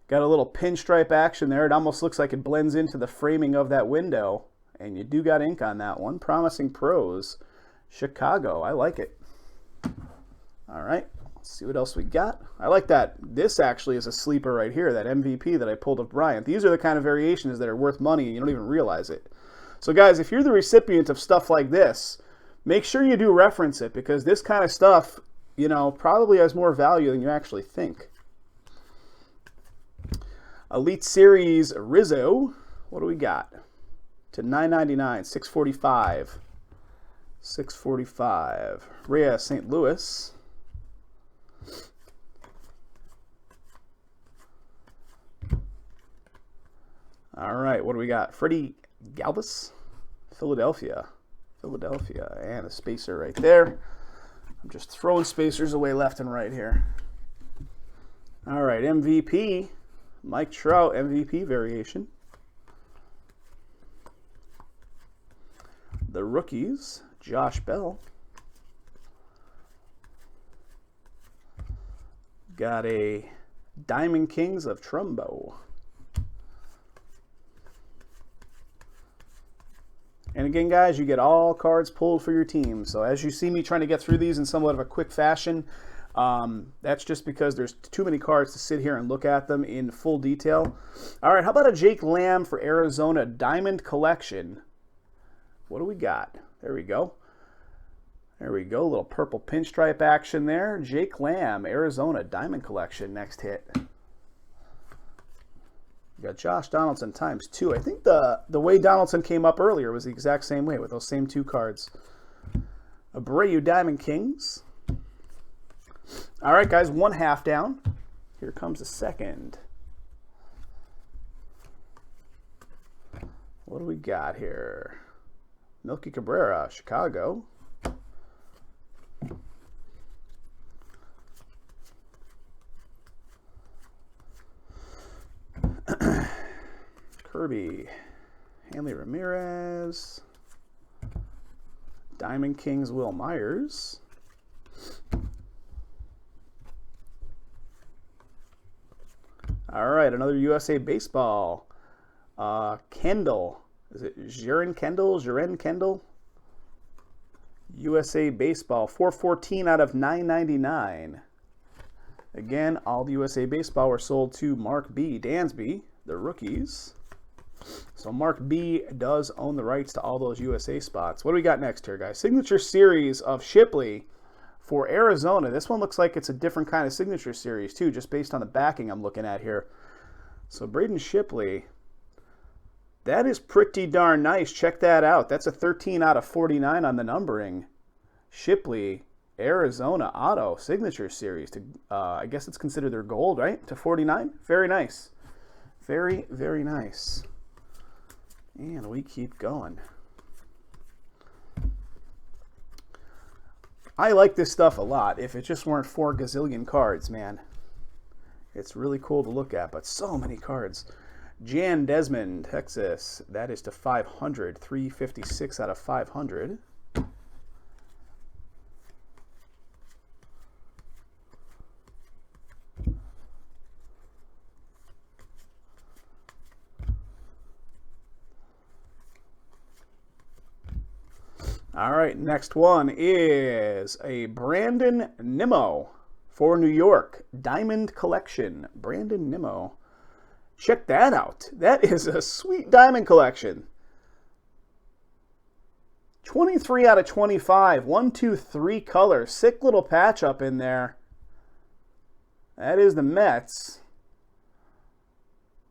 Got a little pinstripe action there. It almost looks like it blends into the framing of that window. And you do got ink on that one. Promising Pros, Chicago. I like it. All right. Let's see what else we got. I like that. This actually is a sleeper right here, that MVP that I pulled of Bryant. These are the kind of variations that are worth money and you don't even realize it. So guys, if you're the recipient of stuff like this, make sure you do reference it, because this kind of stuff, you know, probably has more value than you actually think. Elite Series Rizzo. What do we got? To $9.99, $6.45. $6.45. Rhea St. Louis. All right, what do we got? Freddie Galvis, Philadelphia. Philadelphia, and a spacer right there. I'm just throwing spacers away left and right here. All right, MVP, Mike Trout, MVP variation. The rookies, Josh Bell. Got a Diamond Kings of Trumbo. And again, guys, you get all cards pulled for your team. So as you see me trying to get through these in somewhat of a quick fashion, that's just because there's too many cards to sit here and look at them in full detail. All right, how about a Jake Lamb for Arizona Diamond Collection? What do we got? There we go. There we go. A little purple pinstripe action there. Jake Lamb, Arizona Diamond Collection, next hit. We got Josh Donaldson ×2. I think the way Donaldson came up earlier was the exact same way with those same two cards. Abreu Diamond Kings. All right, guys, 1 half down. Here comes the second. What do we got here? Milky Cabrera, Chicago. Kirby, Hanley Ramirez, Diamond Kings, Will Myers. All right, another USA Baseball. Kendall, is it Jaren Kendall? USA Baseball, 414 out of 999. Again, all the USA Baseball were sold to Mark B. Dansby, the rookies. So Mark B does own the rights to all those USA spots. What do we got next here, guys? Signature series of Shipley for Arizona. This one looks like it's a different kind of signature series too, just based on the backing I'm looking at here. So Braden Shipley, that is pretty darn nice. Check that out. That's a 13 out of 49 on the numbering. Shipley, Arizona Auto Signature Series. To I guess it's considered their gold, right? To 49. Very nice. Very, very nice. And we keep going. I like this stuff a lot. If it just weren't 4 gazillion cards, man. It's really cool to look at, but so many cards. Jan Desmond, Texas. That is to 500. 356 out of 500. All right, next one is a Brandon Nimmo for New York. Diamond Collection. Brandon Nimmo. Check that out. That is a sweet diamond collection. 23 out of 25. 1, 2, 3 color. Sick little patch up in there. That is the Mets.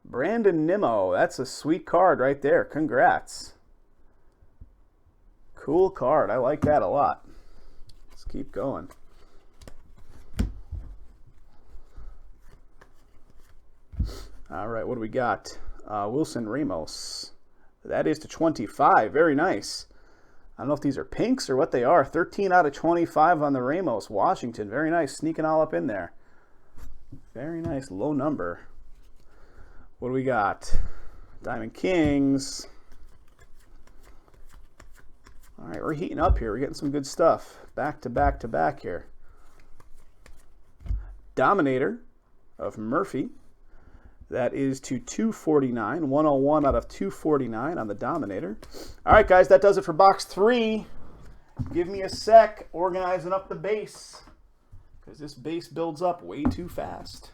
Brandon Nimmo. That's a sweet card right there. Congrats. Cool card. I like that a lot. Let's keep going. All right, what do we got? Wilson Ramos. That is to 25. Very nice. I don't know if these are pinks or what they are. 13 out of 25 on the Ramos. Washington. Very nice. Sneaking all up in there. Very nice. Low number. What do we got? Diamond Kings. All right, we're heating up here. We're getting some good stuff. Back to back to back here. Dominator of Murphy. That is to 249. 101 out of 249 on the Dominator. All right, guys, that does it for box 3. Give me a sec organizing up the base, because this base builds up way too fast.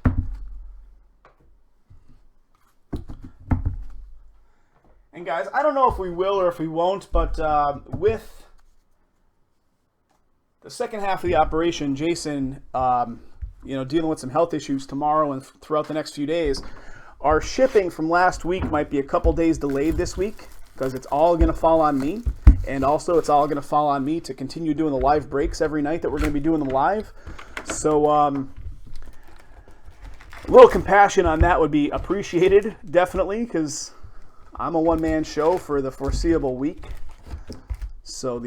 And guys, I don't know if we will or if we won't, but with the second half of the operation, Jason, dealing with some health issues tomorrow and throughout the next few days, Our shipping from last week might be a couple days delayed this week because it's all going to fall on me. And also, it's all going to fall on me to continue doing the live breaks every night that we're going to be doing them live. So, a little compassion on that would be appreciated, definitely, because I'm a one-man show for the foreseeable week. So,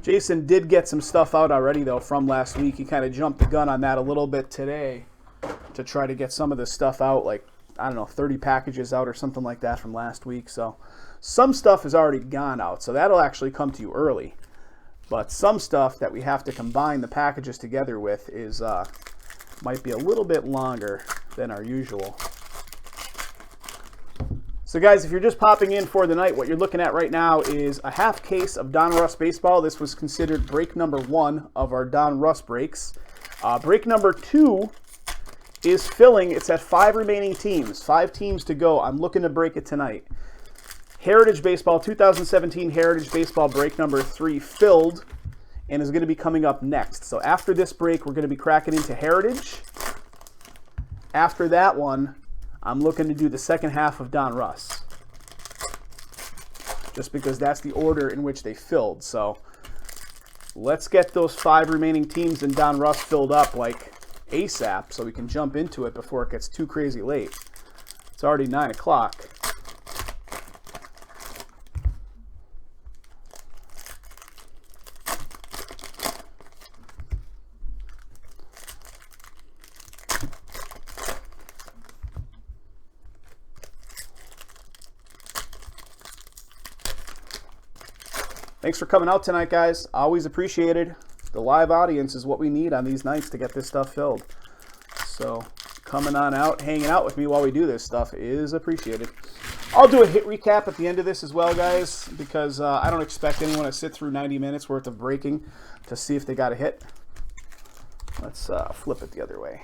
Jason did get some stuff out already, though, from last week. He kind of jumped the gun on that a little bit today to try to get some of this stuff out, like, I don't know, 30 packages out or something like that from last week. So some stuff has already gone out, so that'll actually come to you early. But some stuff that we have to combine the packages together with is might be a little bit longer than our usual. So guys, if you're just popping in for the night, what you're looking at right now is a half case of Donruss baseball. This was considered break number 1 of our Donruss breaks. Break number 2 is filling. It's at 5 remaining teams. 5 teams to go. I'm looking to break it tonight. Heritage Baseball, 2017 Heritage Baseball break number 3 filled and is going to be coming up next. So after this break, we're going to be cracking into Heritage. After that one, I'm looking to do the second half of Donruss, just because that's the order in which they filled. So let's get those 5 remaining teams in Donruss filled up like ASAP so we can jump into it before it gets too crazy late. It's already 9 o'clock. Thanks for coming out tonight, guys. Always appreciated. The live audience is what we need on these nights to get this stuff filled. So coming on out, hanging out with me while we do this stuff is appreciated. I'll do a hit recap at the end of this as well, guys, because I don't expect anyone to sit through 90 minutes worth of breaking to see if they got a hit. Let's flip it the other way.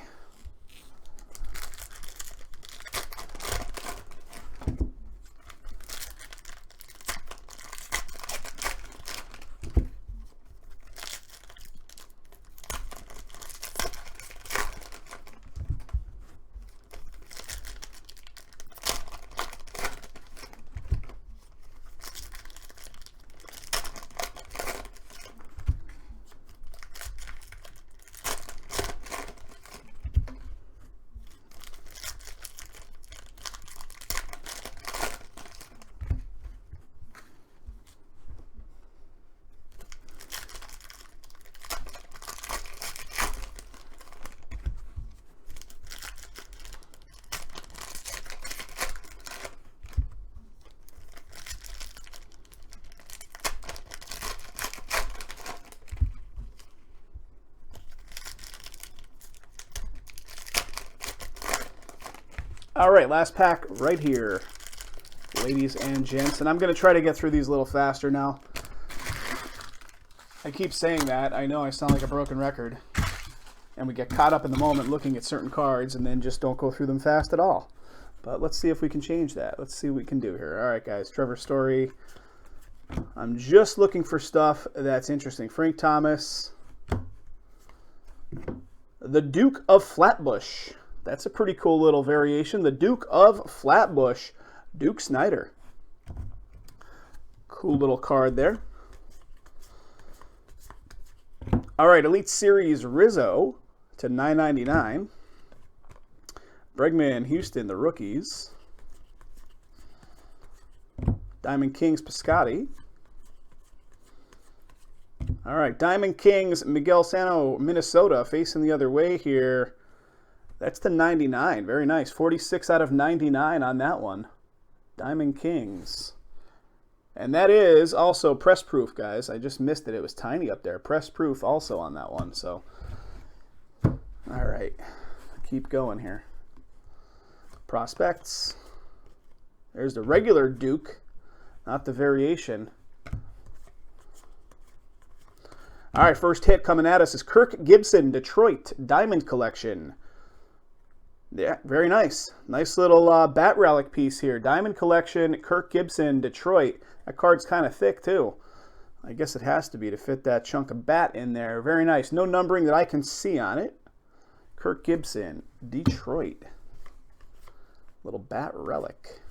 All right, last pack right here, ladies and gents. And I'm going to try to get through these a little faster now. I keep saying that. I know I sound like a broken record. And we get caught up in the moment looking at certain cards and then just don't go through them fast at all. But let's see if we can change that. Let's see what we can do here. All right, guys. Trevor Story. I'm just looking for stuff that's interesting. Frank Thomas. The Duke of Flatbush. That's a pretty cool little variation. The Duke of Flatbush, Duke Snyder. Cool little card there. All right, Elite Series Rizzo to $9.99. Bregman Houston, the rookies. Diamond Kings Piscotty. All right, Diamond Kings Miguel Sano, Minnesota, facing the other way here. That's the 99. Very nice. 46 out of 99 on that one. Diamond Kings. And that is also press proof, guys. I just missed it. It was tiny up there. Press proof also on that one. So, all right. Keep going here. Prospects. There's the regular Duke, not the variation. All right, first hit coming at us is Kirk Gibson, Detroit Diamond Collection. Yeah, very nice. Nice little bat relic piece here. Diamond Collection, Kirk Gibson, Detroit. That card's kind of thick, too. I guess it has to be to fit that chunk of bat in there. Very nice. No numbering that I can see on it. Kirk Gibson, Detroit. Little bat relic.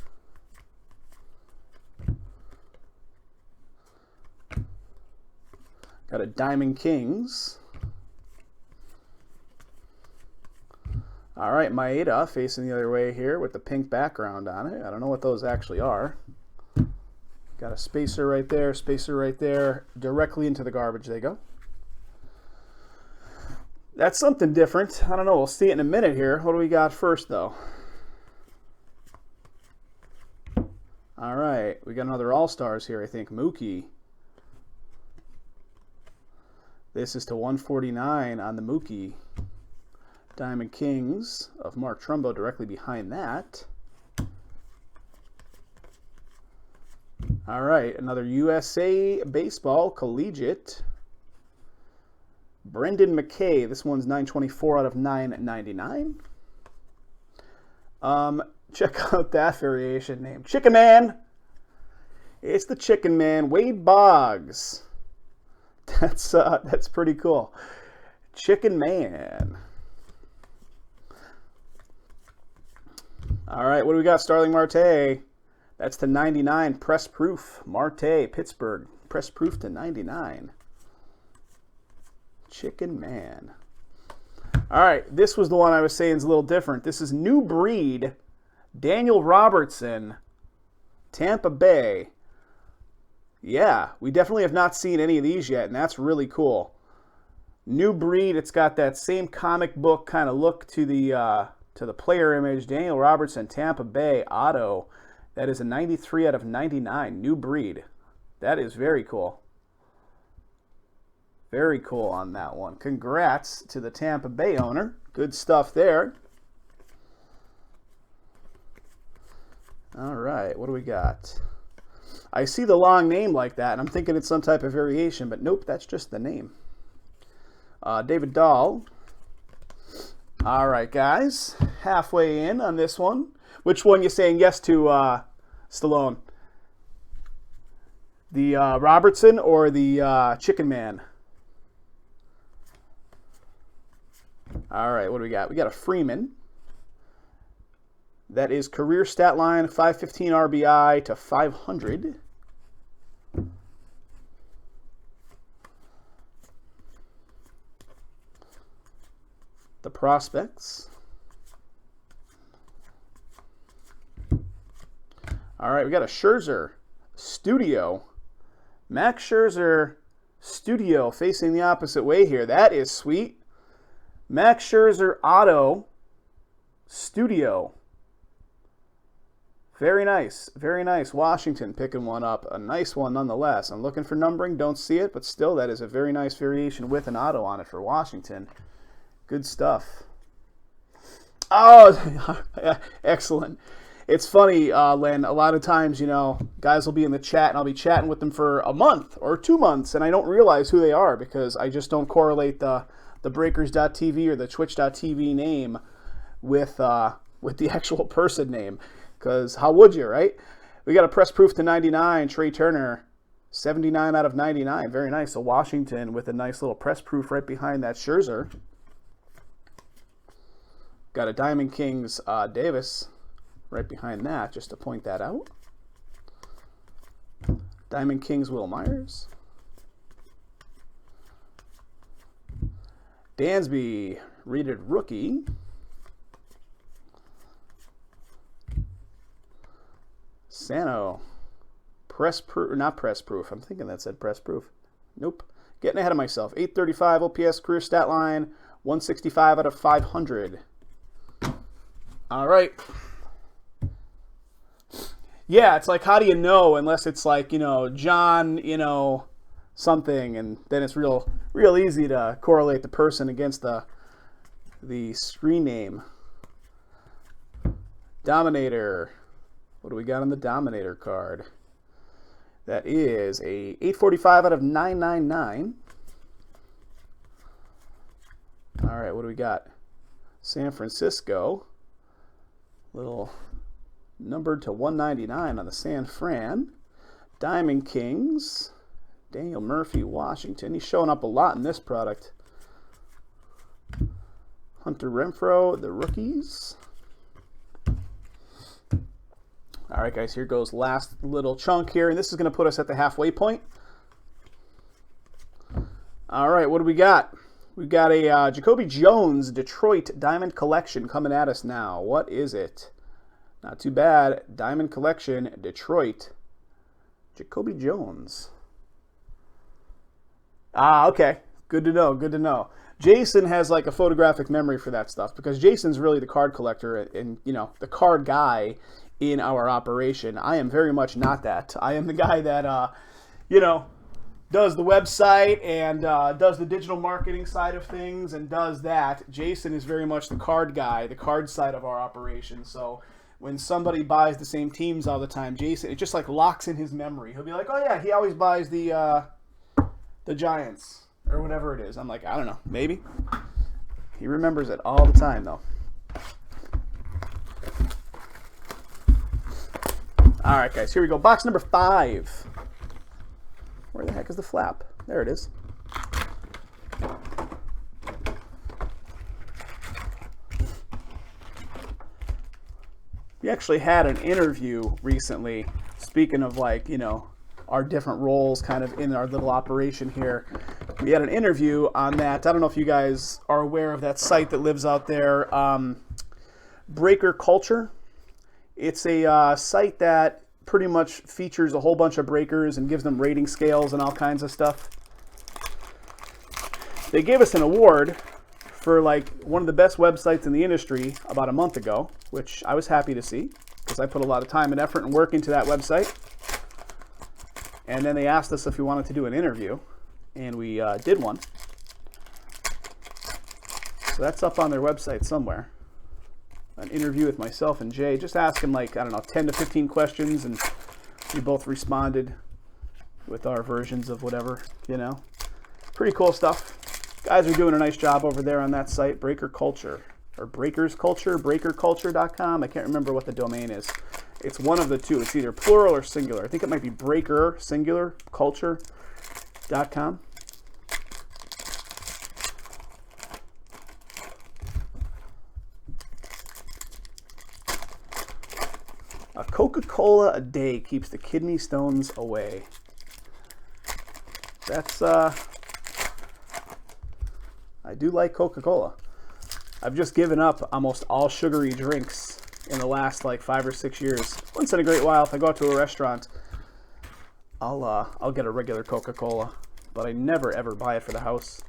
Got a Diamond Kings. All right, Maeda facing the other way here with the pink background on it. I don't know what those actually are. Got a spacer right there, directly into the garbage they go. That's something different. I don't know, we'll see it in a minute here. What do we got first, though? All right, we got another All-Stars here, I think. Mookie. This is to 149 on the Mookie. Diamond Kings of Mark Trumbo directly behind that. All right, another USA Baseball Collegiate. Brendan McKay. This one's 924 out of 999. Check out that variation name. Chicken Man. It's the Chicken Man. Wade Boggs. That's pretty cool. Chicken Man. All right, what do we got? Starling Marte. That's to 99. Press proof. Marte, Pittsburgh. Press proof to 99. Chicken Man. All right, this was the one I was saying is a little different. This is New Breed. Daniel Robertson. Tampa Bay. Yeah, we definitely have not seen any of these yet, and that's really cool. New Breed, it's got that same comic book kind of look to the player image. Daniel Robertson, Tampa Bay, auto. That is a 93 out of 99, New Breed. That is very cool. Very cool on that one. Congrats to the Tampa Bay owner. Good stuff there. All right, what do we got? I see the long name like that, and I'm thinking it's some type of variation, but nope, that's just the name. David Dahl. All right, guys, halfway in on this one. Which one you saying yes to, Stallone? The Robertson or the Chicken Man? All right, what do we got? We got a Freeman. That is career stat line 515 RBI to 500. The prospects. All right, we got a Scherzer Studio. Max Scherzer Studio facing the opposite way here. That is sweet. Max Scherzer Auto Studio. Very nice. Very nice. Washington picking one up. A nice one nonetheless. I'm looking for numbering. Don't see it, but still that is a very nice variation with an auto on it for Washington. Good stuff. Oh, excellent. It's funny, Len, a lot of times, guys will be in the chat and I'll be chatting with them for a month or 2 months and I don't realize who they are because I just don't correlate the Breakers.tv or the Twitch.tv name with the actual person name. Because how would you, right? We got a press proof to 99, Trey Turner, 79 out of 99. Very nice. So Washington with a nice little press proof right behind that Scherzer. Got a Diamond Kings Davis right behind that, just to point that out. Diamond Kings Will Myers. Dansby, rated rookie. Sano, press proof, not press proof. I'm thinking that said press proof. Nope. Getting ahead of myself. 835 OPS career stat line, 165 out of 500. All right. Yeah, it's like, how do you know unless it's like, John, something, and then it's real easy to correlate the person against the screen name. Dominator. What do we got on the Dominator card? That is a 845 out of 999. All right, what do we got? San Francisco. Little numbered to 199 on the San Fran. Diamond Kings. Daniel Murphy, Washington. He's showing up a lot in this product. Hunter Renfrow, the rookies. All right, guys, here goes last little chunk here, and this is going to put us at the halfway point. All right, what do we got? We've got a Jacoby Jones Detroit Diamond Collection coming at us now. What is it? Not too bad. Diamond Collection, Detroit. Jacoby Jones. Okay. Good to know, good to know. Jason has like a photographic memory for that stuff because Jason's really the card collector and, you know, the card guy in our operation. I am very much not that. I am the guy that, you know, does the website and does the digital marketing side of things and does that. Jason is very much the card guy, the card side of our operation. So when somebody buys the same teams all the time, Jason, it just like locks in his memory. He'll be like, oh yeah, he always buys the Giants or whatever it is. I'm like, I don't know, maybe. He remembers it all the time though. All right, guys, here we go. Box number 5. Where the heck is the flap? There it is. We actually had an interview recently, speaking of like, you know, our different roles kind of in our little operation here. We had an interview on that. I don't know if you guys are aware of that site that lives out there, Breaker Culture. It's a site that pretty much features a whole bunch of breakers and gives them rating scales and all kinds of stuff. They gave us an award for like one of the best websites in the industry about a month ago, which I was happy to see because I put a lot of time and effort and work into that website. And then they asked us if we wanted to do an interview, and we did one. So that's up on their website somewhere. An interview with myself and Jay. Just ask him like, I don't know, 10 to 15 questions, and we both responded with our versions of whatever, you know. Pretty cool stuff. Guys are doing a nice job over there on that site, Breaker Culture, or Breakers Culture, breakerculture.com. I can't remember what the domain is. It's one of the two. It's either plural or singular. I think it might be Breaker, singular, culture.com. A Coca-Cola a day keeps the kidney stones away. That's, I do like Coca-Cola. I've just given up almost all sugary drinks in the last like 5 or 6 years. Once in a great while, if I go out to a restaurant, I'll get a regular Coca-Cola, but I never ever buy it for the house.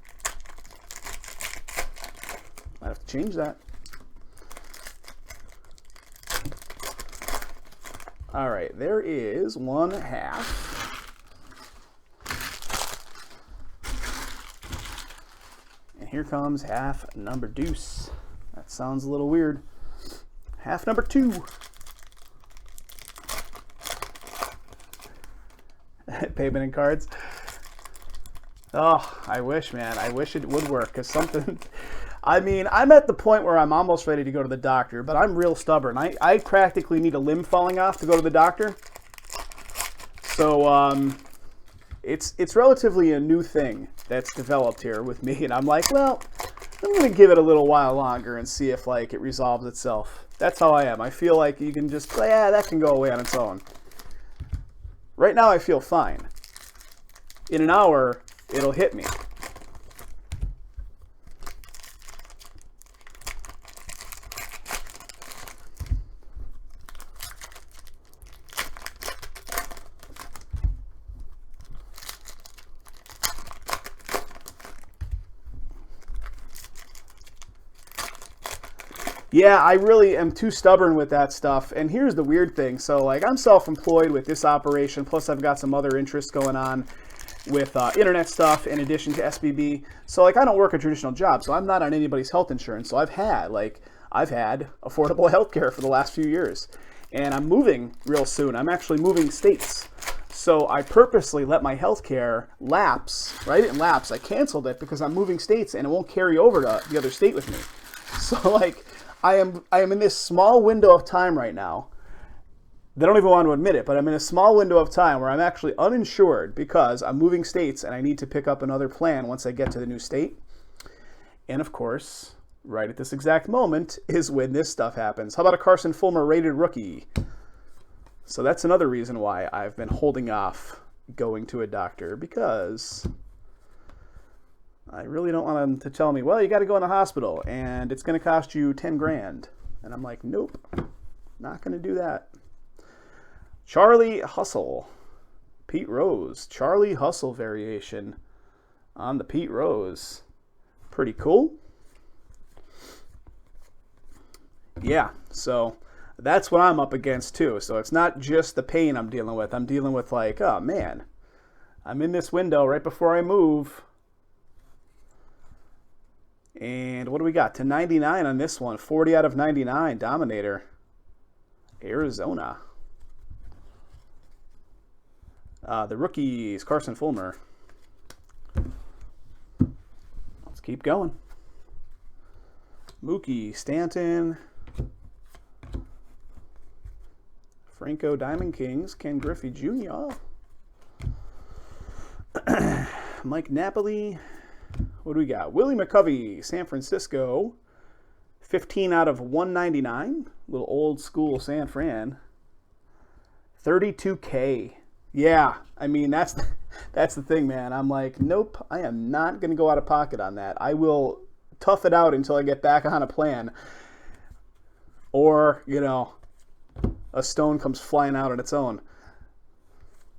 I have to change that. All right, there is one half. And here comes half number deuce. That sounds a little weird. Half number 2. Payment in cards. Oh, I wish, man. I wish it would work, because something... I mean, I'm at the point where I'm almost ready to go to the doctor, but I'm real stubborn. I practically need a limb falling off to go to the doctor. So, it's relatively a new thing that's developed here with me, and I'm like, well, I'm going to give it a little while longer and see if, like, it resolves itself. That's how I am. I feel like you can just, yeah, that can go away on its own. Right now, I feel fine. In an hour, it'll hit me. Yeah, I really am too stubborn with that stuff. And here's the weird thing. So, like, I'm self-employed with this operation, plus I've got some other interests going on with internet stuff in addition to SBB. So, like, I don't work a traditional job, so I'm not on anybody's health insurance. So I've had affordable health care for the last few years. And I'm moving real soon. I'm actually moving states. So I purposely let my health care lapse, right? It didn't lapse. I canceled it because I'm moving states and it won't carry over to the other state with me. So, like... I am in this small window of time right now. They don't even want to admit it, but I'm in a small window of time where I'm actually uninsured because I'm moving states and I need to pick up another plan once I get to the new state. And of course, right at this exact moment is when this stuff happens. How about a Carson Fulmer rated rookie? So that's another reason why I've been holding off going to a doctor, because I really don't want them to tell me, well, you got to go in the hospital and it's going to cost you 10 grand. And I'm like, nope, not going to do that. Charlie Hustle, Pete Rose, Charlie Hustle variation on the Pete Rose. Pretty cool. Yeah, so that's what I'm up against too. So it's not just the pain I'm dealing with. I'm dealing with like, oh man, I'm in this window right before I move. And what do we got? To 99 on this one. 40 out of 99. Dominator. Arizona. The rookies. Carson Fulmer. Let's keep going. Mookie. Stanton. Franco Diamond Kings. Ken Griffey Jr. Mike Napoli. What do we got? Willie McCovey, San Francisco. 15 out of 199. Little old school San Fran. 32K. Yeah, I mean, that's the thing, man. I'm like, nope, I am not going to go out of pocket on that. I will tough it out until I get back on a plan. Or, you know, a stone comes flying out on its own.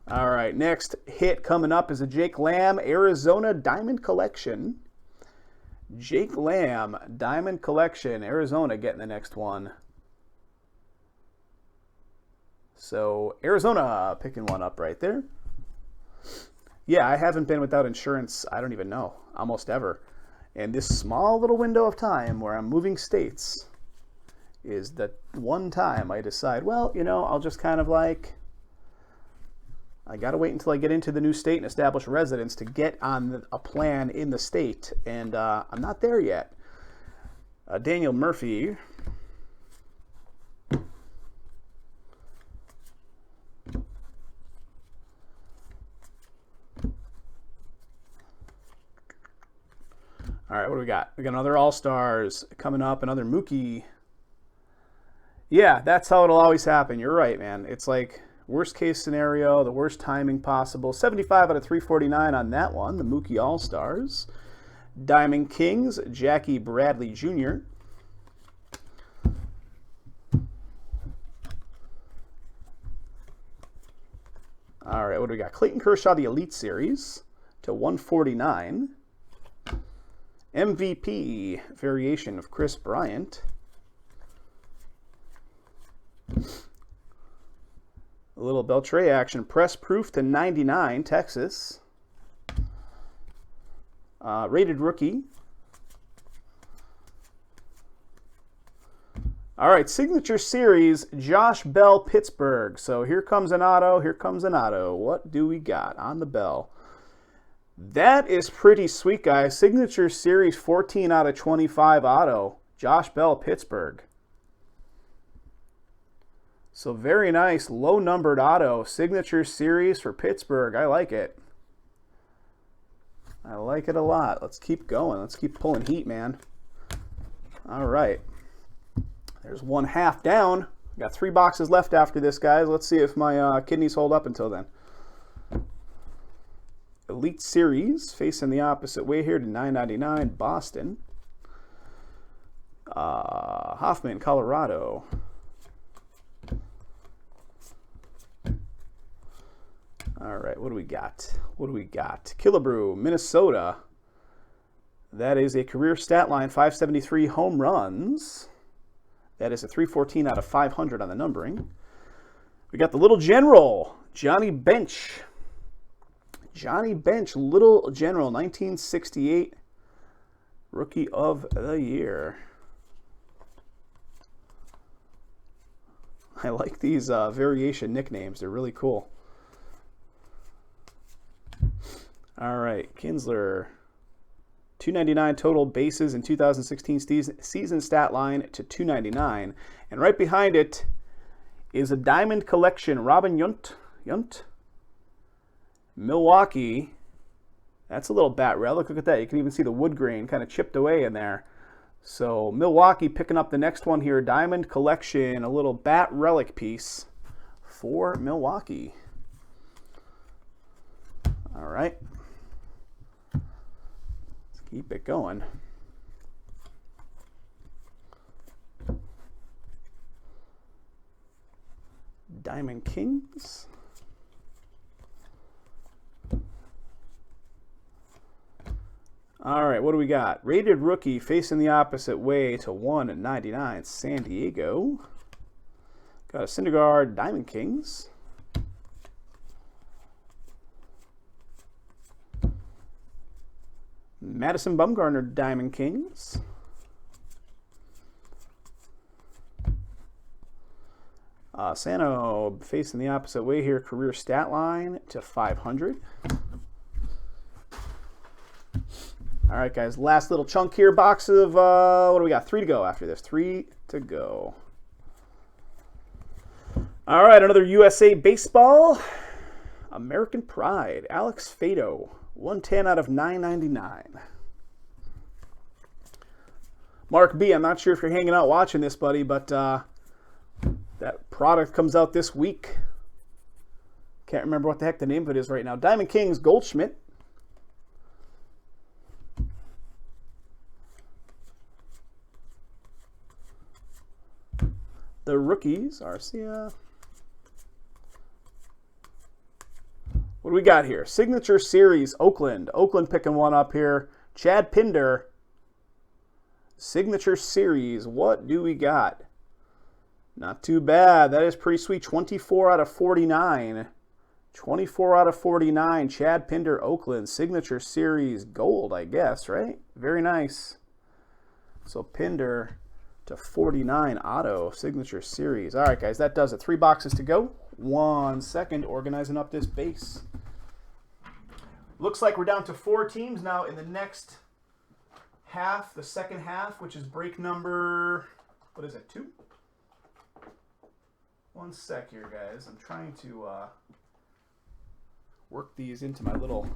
All right, next hit coming up is a Jake Lamb Arizona Diamond Collection. Jake Lamb Diamond Collection, Arizona getting the next one. So Arizona picking one up right there. Yeah, I haven't been without insurance, I don't even know, almost ever. And this small little window of time where I'm moving states is the one time I decide, well, you know, I'll just kind of like, I got to wait until I get into the new state and establish residence to get on a plan in the state. And I'm not there yet. Daniel Murphy. All right, what do we got? We got another All-Stars coming up, another Mookie. Yeah, that's how it'll always happen. You're right, man. It's like worst case scenario, the worst timing possible. 75 out of 349 on that one, the Mookie All-Stars. Diamond Kings, Jackie Bradley Jr. All right, what do we got? Clayton Kershaw, the Elite Series to 149. MVP variation of Chris Bryant. A little Beltre action. Press proof to 99, Texas. Rated rookie. All right, signature series, Josh Bell, Pittsburgh. So here comes an auto, here comes an auto. What do we got on the Bell? That is pretty sweet, guys. Signature series, 14 out of 25 auto. Josh Bell, Pittsburgh. So very nice, low-numbered auto. Signature series for Pittsburgh. I like it. I like it a lot. Let's keep going. Let's keep pulling heat, man. All right. There's one half down. Got 3 boxes left after this, guys. Let's see if my kidneys hold up until then. Elite Series, facing the opposite way here to $9.99, Boston. Hoffman, Colorado. All right, what do we got? What do we got? Killebrew, Minnesota. That is a career stat line, 573 home runs. That is a 314 out of 500 on the numbering. We got the Little General, Johnny Bench. Johnny Bench, Little General, 1968 Rookie of the Year. I like these variation nicknames. They're really cool. All right, Kinsler. 299 total bases in 2016 season stat line to 299. And right behind it is a Diamond Collection, Robin Yount. Milwaukee. That's a little bat relic. Look at that. You can even see the wood grain kind of chipped away in there. So Milwaukee picking up the next one here. Diamond Collection, a little bat relic piece for Milwaukee. All right. Let's keep it going. Diamond Kings. All right, what do we got? Rated rookie facing the opposite way to 199, San Diego. Got a Syndergaard, Diamond Kings. Madison Bumgarner, Diamond Kings. Sano facing the opposite way here, career stat line to 500. All right, guys, last little chunk here. Box of, what do we got? 3 to go after this. 3 to go. All right, another USA Baseball. American Pride. Alex Fado. 110 out of 999. Mark B, I'm not sure if you're hanging out watching this, buddy, but that product comes out this week. Can't remember what the heck the name of it is right now. Diamond Kings Goldschmidt. The rookies, Arcia. What do we got here? Signature Series, Oakland. Oakland picking one up here. Chad Pinder. Signature Series, what do we got? Not too bad. That is pretty sweet. 24 out of 49. 24 out of 49. Chad Pinder, Oakland. Signature Series gold, I guess, right? Very nice. So Pinder to 49 auto. Signature Series. All right, guys, that does it. 3 boxes to go. 1 second organizing up this base. Looks like we're down to 4 teams now in the next half, the second half, which is break number, what is it, 2? 1 sec here, guys. I'm trying to work these into my little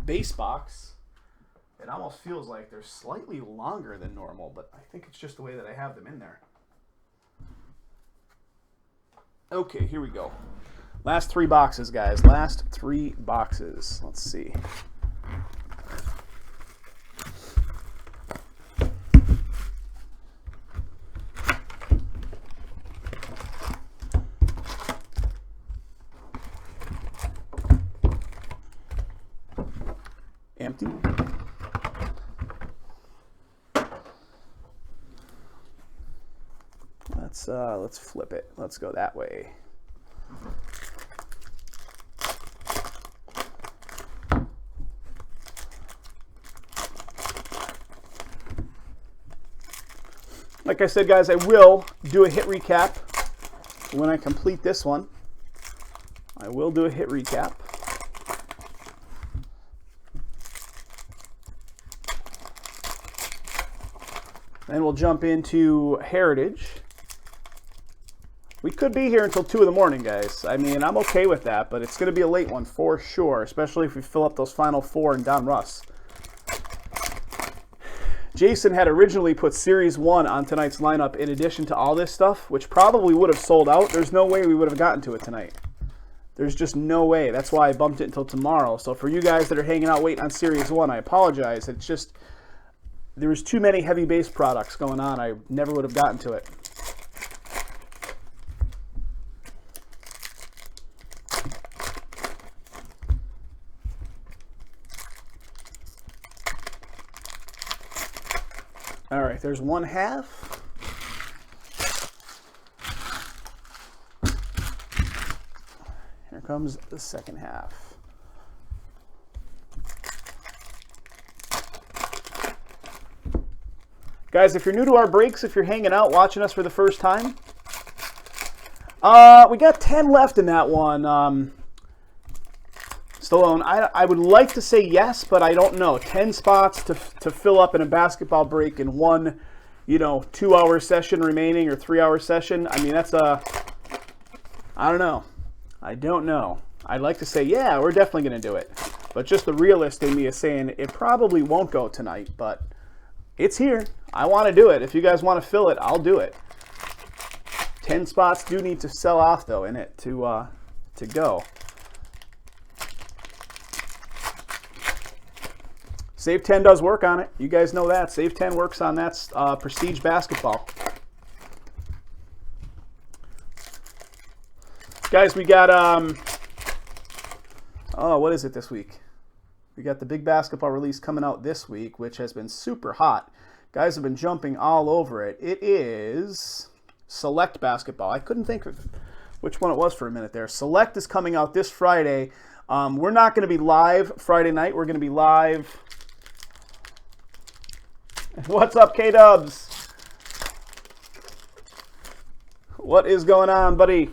base box. It almost feels like they're slightly longer than normal, but I think it's just the way that I have them in there. Okay, here we go. Last 3 boxes, guys. Last 3 boxes. Let's see. Empty. Let's flip it. Let's go that way. Like I said, guys, I will do a hit recap when I complete this one. I will do a hit recap. Then we'll jump into Heritage. We could be here until 2 in the morning, guys. I mean, I'm okay with that, but it's going to be a late one for sure, especially if we fill up those final 4 in Donruss. Jason had originally put Series 1 on tonight's lineup in addition to all this stuff, which probably would have sold out. There's no way we would have gotten to it tonight. There's just no way. That's why I bumped it until tomorrow. So for you guys that are hanging out waiting on Series 1, I apologize. It's just, there was too many heavy base products going on. I never would have gotten to it. All right, there's 1 half. Here comes the second half. Guys, if you're new to our breaks, if you're hanging out, watching us for the first time, we got 10 left in that one. Stallone, I would like to say yes, but I don't know. 10 spots to fill up in a basketball break in one, 2-hour session remaining or 3-hour session. I mean, that's I don't know. I don't know. I'd like to say, yeah, we're definitely going to do it. But just the realist in me is saying it probably won't go tonight, but It's here. I want to do it. If you guys want to fill it, I'll do it. 10 spots do need to sell off, though, in it to go. Save 10 does work on it. You guys know that. Save 10 works on that prestige basketball. Guys, we got, what is it this week? We got the big basketball release coming out this week, which has been super hot. Guys have been jumping all over it. It is Select Basketball. I couldn't think of which one it was for a minute there. Select is coming out this Friday. We're not going to be live Friday night. We're going to be live. What's up, K-Dubs? What is going on, buddy?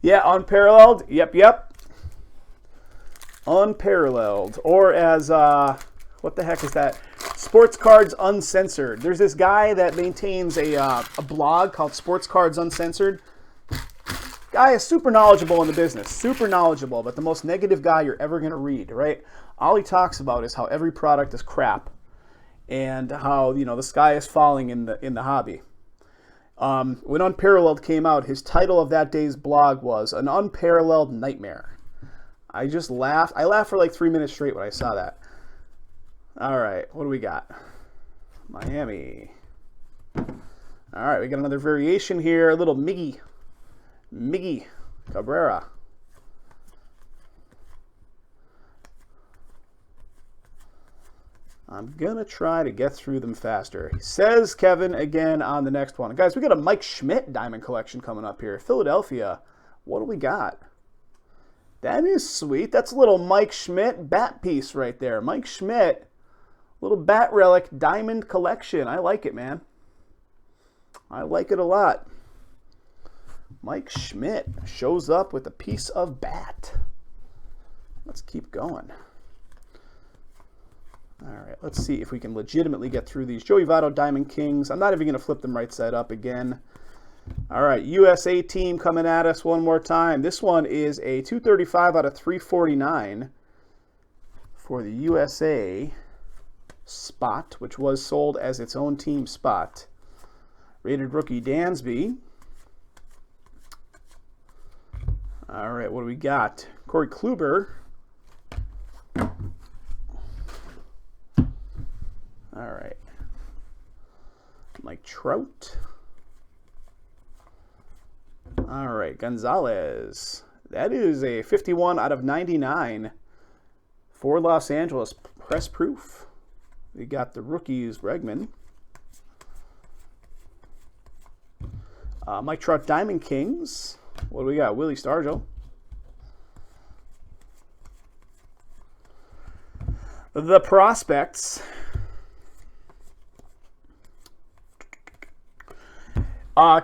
Yeah, unparalleled. Yep. Unparalleled. Or as, what the heck is that? Sports Cards Uncensored. There's this guy that maintains a blog called Sports Cards Uncensored. Guy is super knowledgeable in the business. Super knowledgeable, but the most negative guy you're ever going to read, right? All he talks about is how every product is crap and how, the sky is falling in the hobby. When Unparalleled came out, his title of that day's blog was An Unparalleled Nightmare. I just laughed. I laughed for like 3 minutes straight when I saw that. All right, what do we got? Miami. All right, we got another variation here. A little Miggy Cabrera. I'm going to try to get through them faster. Says Kevin again on the next one. Guys, we got a Mike Schmidt diamond collection coming up here. Philadelphia. What do we got? That is sweet. That's a little Mike Schmidt bat piece right there. Mike Schmidt, little bat relic diamond collection. I like it, man. I like it a lot. Mike Schmidt shows up with a piece of bat. Let's keep going. All right, let's see if we can legitimately get through these. Joey Votto Diamond Kings. I'm not even going to flip them right side up again. All right, USA team coming at us one more time. This one is a 235 out of 349 for the USA spot, which was sold as its own team spot. Rated rookie Dansby. All right, what do we got? Corey Kluber. All right. Mike Trout. All right, Gonzalez. That is a 51 out of 99 for Los Angeles. Press proof. We got the rookies, Bregman. Mike Trout Diamond Kings. What do we got? Willie Stargell. The prospects.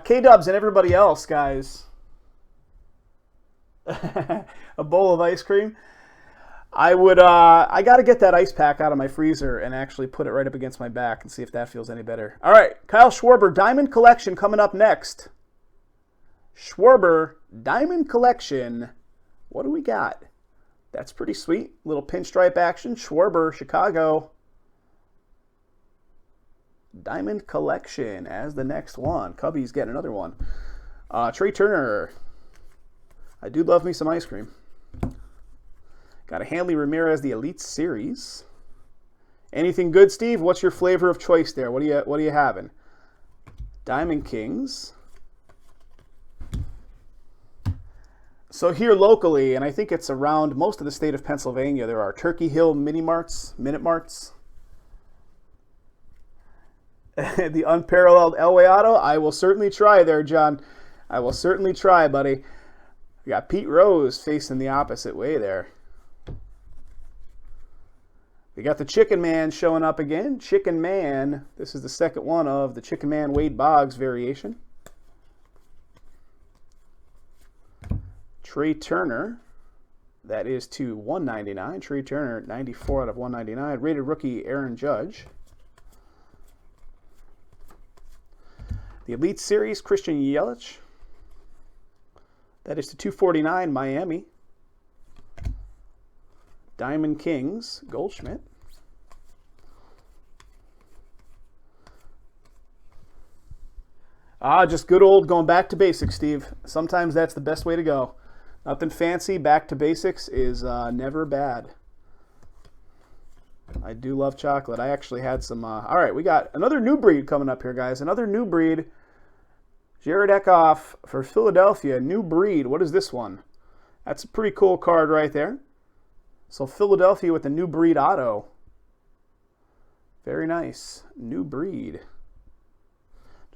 K-Dubs and everybody else, guys. A bowl of ice cream. I got to get that ice pack out of my freezer and actually put it right up against my back and see if that feels any better. All right, Kyle Schwarber Diamond Collection coming up next. Schwarber Diamond Collection. What do we got? That's pretty sweet. Little pinstripe action. Schwarber, Chicago. Diamond Collection as the next one. Cubby's getting another one. Trey Turner. I do love me some ice cream. Got a Hanley Ramirez, the Elite Series. Anything good, Steve? What's your flavor of choice there? What are you having? Diamond Kings. So here locally, and I think it's around most of the state of Pennsylvania, there are Turkey Hill Minute Marts. The unparalleled Elway Auto. I will certainly try there, John. I will certainly try, buddy. We got Pete Rose facing the opposite way there. We got the Chicken Man showing up again. Chicken Man. This is the second one of the Chicken Man Wade Boggs variation. Trey Turner. That is to 199. Trey Turner, 94 out of 199. Rated rookie Aaron Judge. The Elite Series, Christian Yelich. That is to 249, Miami. Diamond Kings, Goldschmidt. Just good old going back to basics, Steve. Sometimes that's the best way to go. Nothing fancy. Back to basics is never bad. I do love chocolate. I actually had some. All right, we got another new breed coming up here, guys. Another new breed. Jared Eckhoff for Philadelphia. New breed. What is this one? That's a pretty cool card right there. So Philadelphia with the new breed auto. Very nice. New breed.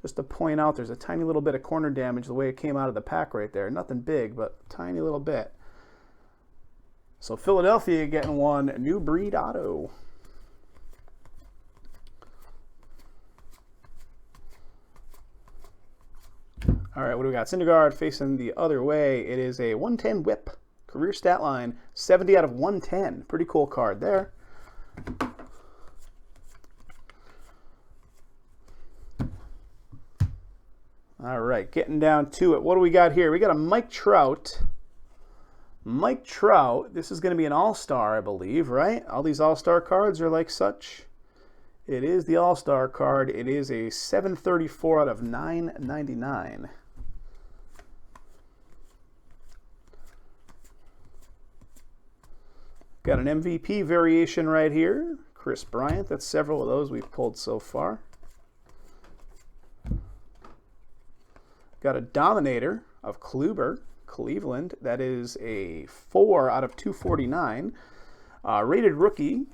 Just to point out, there's a tiny little bit of corner damage the way it came out of the pack right there. Nothing big, but a tiny little bit. So Philadelphia getting one new breed auto. All right, what do we got? Syndergaard facing the other way. It is a 110 whip. Career stat line, 70 out of 110. Pretty cool card there. All right, getting down to it. What do we got here? We got a Mike Trout. Mike Trout, this is going to be an all-star, I believe, right? All these all-star cards are like such. It is the all-star card. It is a 734 out of 999. Got an MVP variation right here. Chris Bryant. That's several of those we've pulled so far. Got a Dominator of Kluber, Cleveland. That is a 4 out of 249. Rated rookie.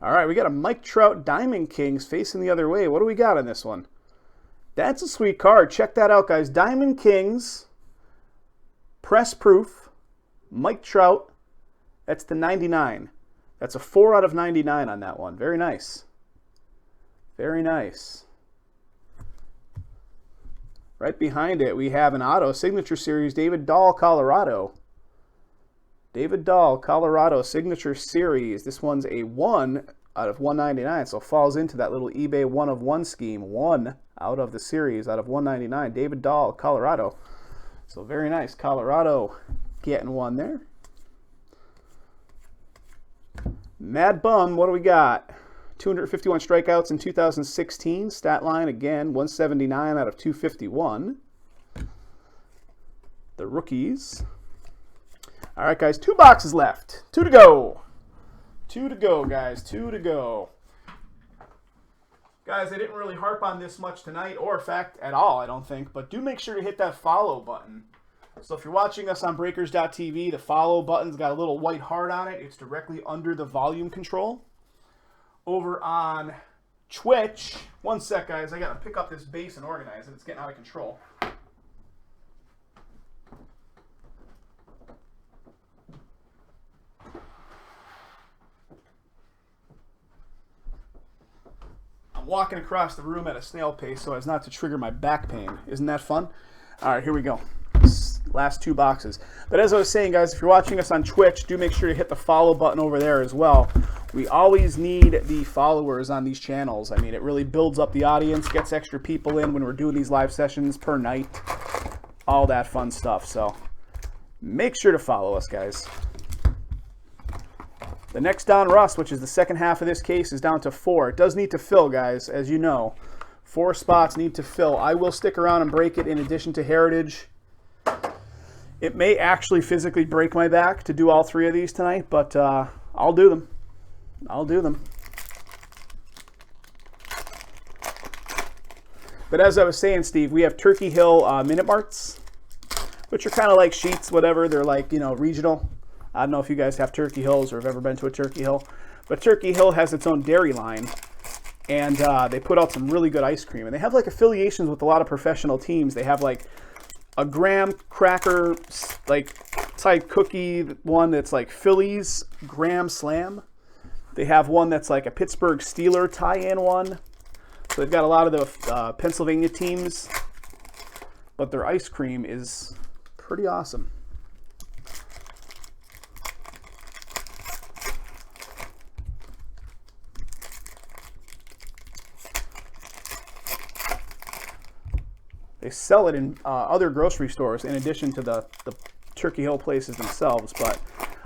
All right, we got a Mike Trout Diamond Kings facing the other way. What do we got on this one? That's a sweet card. Check that out, guys. Diamond Kings, press proof, Mike Trout. That's the 99. That's a 4 out of 99 on that one. Very nice. Very nice. Right behind it, we have an auto signature series, David Dahl, Colorado. David Dahl, Colorado signature series. This one's a 1 out of 199, so falls into that little eBay 1 of 1 scheme. 1 out of the series, out of 199. David Dahl, Colorado. So very nice. Colorado getting one there. Mad Bum, what do we got? 251 strikeouts in 2016. Stat line, again, 179 out of 251. The rookies. All right, guys, 2 boxes left. 2 to go. 2 to go, guys. 2 to go. Guys, I didn't really harp on this much tonight, or in fact, at all, I don't think, but do make sure to hit that follow button. So if you're watching us on Breakers.tv, the follow button's got a little white heart on it. It's directly under the volume control. Over on Twitch, one sec, guys. I got to pick up this base and organize it. It's getting out of control. I'm walking across the room at a snail pace so as not to trigger my back pain. Isn't that fun? All right, here we go. Last 2 boxes. But as I was saying, guys, if you're watching us on Twitch, do make sure to hit the follow button over there as well. We always need the followers on these channels. I mean, it really builds up the audience, gets extra people in when we're doing these live sessions per night, all that fun stuff. So make sure to follow us, guys. The next Donruss, which is the second half of this case, is down to 4. It does need to fill, guys, as you know. 4 spots need to fill. I will stick around and break it in addition to Heritage. It may actually physically break my back to do all 3 of these tonight, but I'll do them. I'll do them. But as I was saying, Steve, we have Turkey Hill Minute Marts, which are kind of like sheets, whatever. They're like, you know, regional. I don't know if you guys have Turkey Hills or have ever been to a Turkey Hill, but Turkey Hill has its own dairy line, and they put out some really good ice cream. And they have like affiliations with a lot of professional teams. They have like a graham cracker, like type cookie one that's like Phillies Graham Slam. They have one that's like a Pittsburgh Steeler tie-in one. So they've got a lot of the Pennsylvania teams, but their ice cream is pretty awesome. They sell it in other grocery stores in addition to the Turkey Hill places themselves, but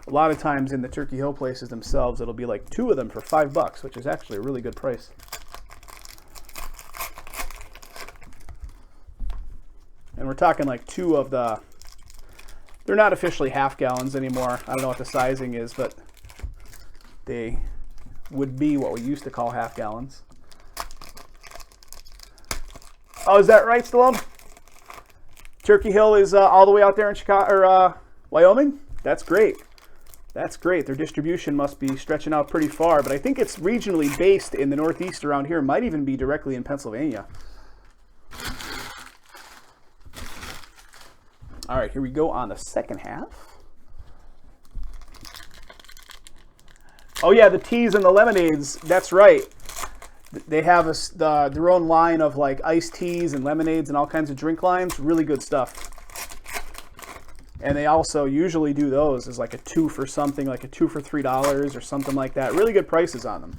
a lot of times in the Turkey Hill places themselves, it'll be like 2 of them for $5, which is actually a really good price. And we're talking like 2 of the, they're not officially half gallons anymore. I don't know what the sizing is, but they would be what we used to call half gallons. Oh, is that right, Stallone? Turkey Hill is all the way out there in Chicago or Wyoming? That's great. That's great. Their distribution must be stretching out pretty far, but I think it's regionally based in the Northeast around here. Might even be directly in Pennsylvania. All right, here we go on the second half. Oh yeah, the teas and the lemonades. That's right. They have their own line of like iced teas and lemonades and all kinds of drink lines. Really good stuff. And they also usually do those as like a 2 for something, like a 2 for $3 or something like that. Really good prices on them.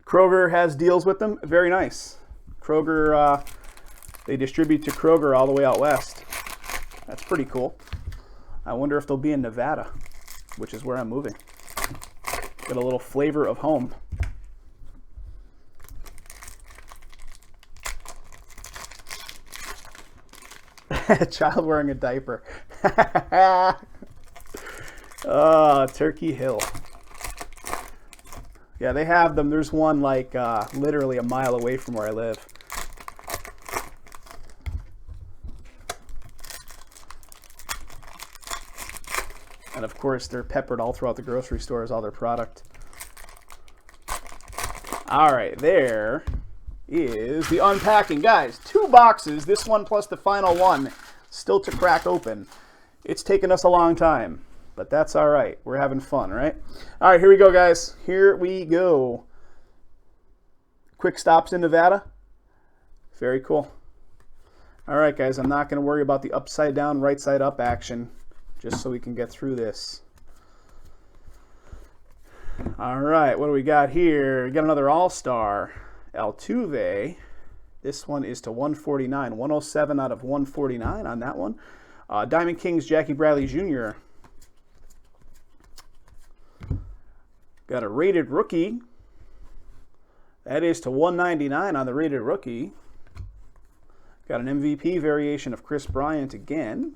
Kroger has deals with them. Very nice. Kroger, they distribute to Kroger all the way out west. That's pretty cool. I wonder if they'll be in Nevada, which is where I'm moving. Get a little flavor of home. Child wearing a diaper. Oh, Turkey Hill. Yeah, they have them. There's one like literally a mile away from where I live. And of course, they're peppered all throughout the grocery stores, all their product. All right, there is the unpacking. Guys, 2 boxes, this one plus the final one, still to crack open. It's taken us a long time, but that's all right. We're having fun, right? All right, here we go, guys. Here we go. Quick stops in Nevada. Very cool. All right, guys, I'm not going to worry about the upside down, right side up action, just so we can get through this. All right, what do we got here? We got another All-Star, Altuve. This one is to 149, 107 out of 149 on that one. Diamond Kings, Jackie Bradley Jr. Got a rated rookie. That is to 199 on the rated rookie. Got an MVP variation of Chris Bryant again.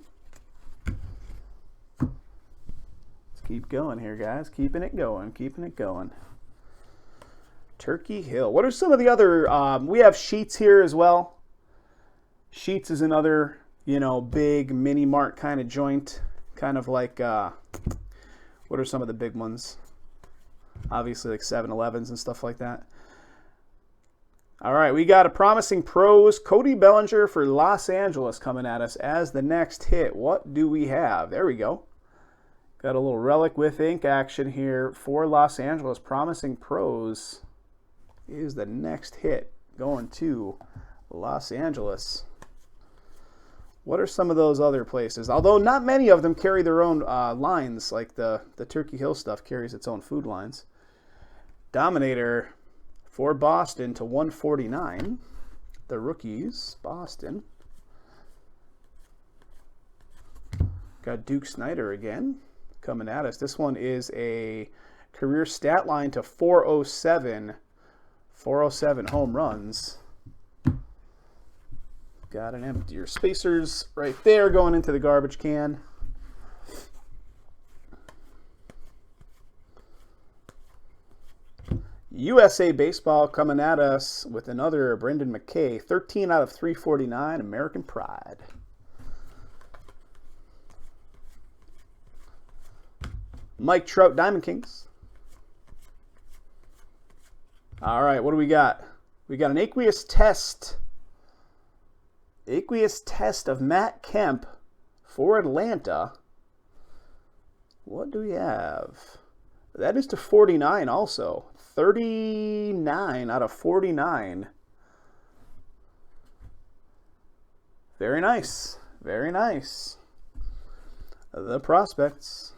Keep going here, guys. Keeping it going. Keeping it going. Turkey Hill. What are some of the other... we have Sheets here as well. Sheets is another, you know, big mini mart kind of joint. Kind of like... what are some of the big ones? Obviously like 7-Elevens and stuff like that. All right, we got a promising pros. Cody Bellinger for Los Angeles coming at us as the next hit. What do we have? There we go. Got a little relic with ink action here for Los Angeles. Promising pros is the next hit going to Los Angeles. What are some of those other places? Although not many of them carry their own lines, like the Turkey Hill stuff carries its own food lines. Dominator for Boston to 149. The rookies, Boston. Got Duke Snider again coming at us. This one is a career stat line to 407. 407 home runs. Got an emptier spacers right there going into the garbage can. USA Baseball coming at us with another Brendan McKay. 13 out of 349, American Pride. Mike Trout, Diamond Kings. All right, what do we got? We got an aqueous test. Aqueous test of Matt Kemp for Atlanta. What do we have? That is to 49 also. 39 out of 49. Very nice. Very nice. the prospects.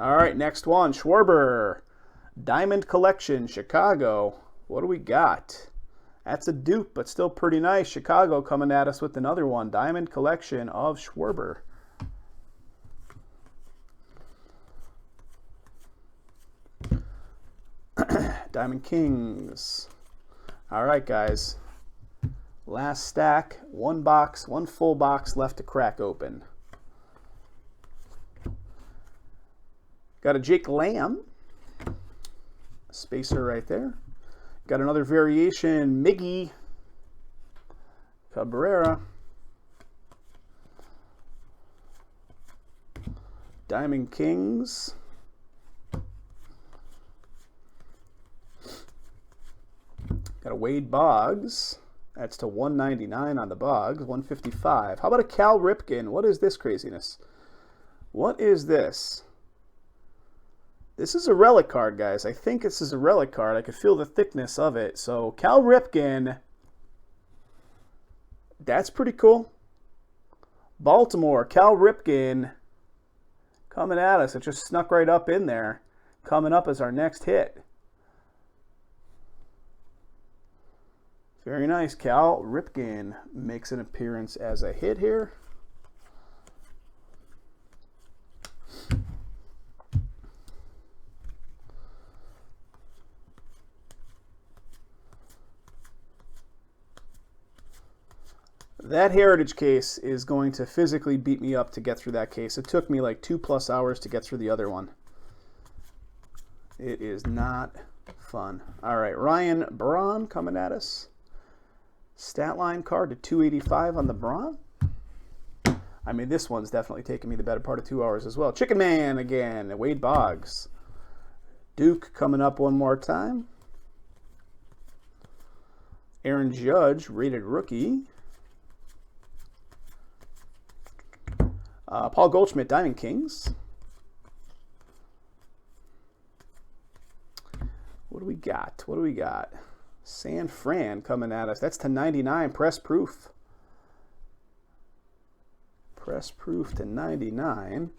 All right, next one, Schwarber. Diamond Collection, Chicago. What do we got? That's a dupe, but still pretty nice. Chicago coming at us with another one. Diamond Collection of Schwarber. Diamond Kings. All right, guys. Last stack. One box, one full box left to crack open. Got a Jake Lamb. Spacer right there. Got another variation, Miggy Cabrera. Diamond Kings. Got a Wade Boggs. That's to 199 on the Boggs, 155. How about a Cal Ripken? What is this craziness? What is this? This is a relic card, guys. I think this is a relic card. I could feel the thickness of it. So, Cal Ripken. That's pretty cool. Baltimore, Cal Ripken coming at us. It just snuck right up in there. Coming up as our next hit. Very nice. Cal Ripken makes an appearance as a hit here. That Heritage case is going to physically beat me up to get through that case. It took me like 2+ hours to get through the other one. It is not fun. All right, Ryan Braun coming at us. Stat line card to 285 on the Braun. I mean, this one's definitely taking me the better part of 2 hours as well. Chicken Man again, Wade Boggs. Duke coming up one more time. Aaron Judge, rated rookie. Paul Goldschmidt, Diamond Kings. What do we got? What do we got? San Fran coming at us. That's to 99, press proof. Press proof to 99.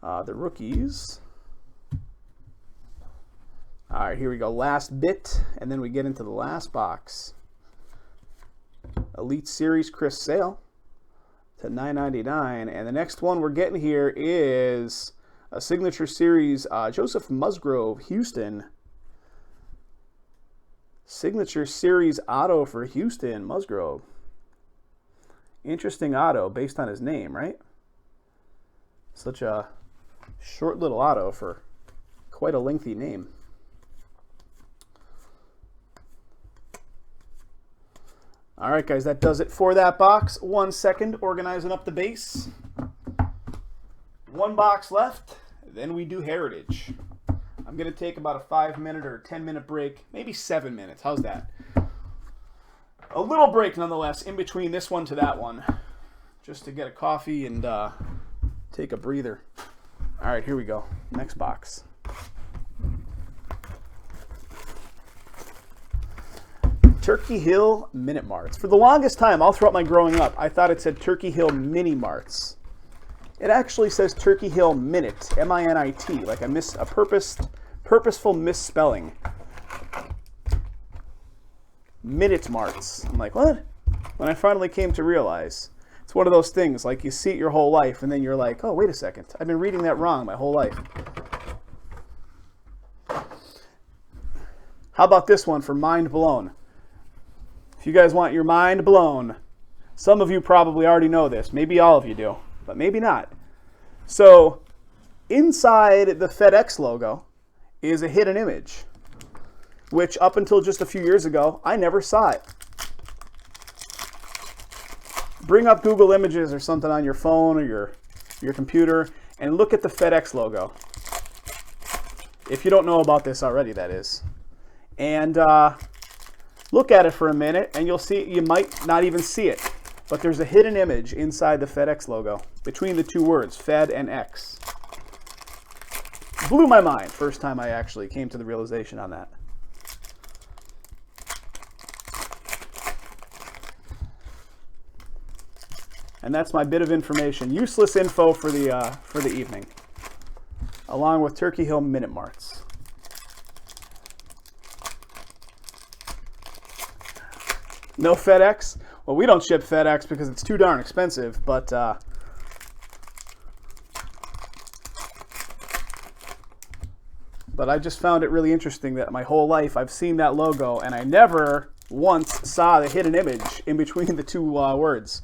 The rookies. All right, here we go. Last bit, and then we get into the last box. Elite Series, Chris Sale. To $9.99, and the next one we're getting here is a Signature Series Joseph Musgrove, Houston. Signature Series auto for Houston, Musgrove. Interesting auto based on his name, right? Such a short little auto for quite a lengthy name. All right, guys, that does it for that box. 1 second, organizing up the base. One box left, then we do Heritage. I'm going to take about a 5-minute or 10-minute break, maybe 7 minutes. How's that? A little break, nonetheless, in between this one to that one, just to get a coffee and take a breather. All right, here we go. Next box. Turkey Hill Minute Marts. For the longest time, all throughout my growing up, I thought it said Turkey Hill Mini Marts. It actually says Turkey Hill Minute, M-I-N-I-T, like a purposeful misspelling. Minute Marts. I'm like, what? When I finally came to realize, it's one of those things, like you see it your whole life, and then you're like, oh, wait a second, I've been reading that wrong my whole life. How about this one for Mind Blown? If you guys want your mind blown, some of you probably already know this. Maybe all of you do, but maybe not. So inside the FedEx logo is a hidden image, which up until just a few years ago, I never saw it. Bring up Google Images or something on your phone or your computer and look at the FedEx logo. If you don't know about this already, that is. And look at it for a minute, and you'll see, you might not even see it, but there's a hidden image inside the FedEx logo between the two words, Fed and X. Blew my mind first time I actually came to the realization on that. And that's my bit of information. Useless info for the evening. Along with Turkey Hill Minute Marts. No FedEx? Well, we don't ship FedEx because it's too darn expensive, but I just found it really interesting that my whole life I've seen that logo and I never once saw the hidden image in between the two words.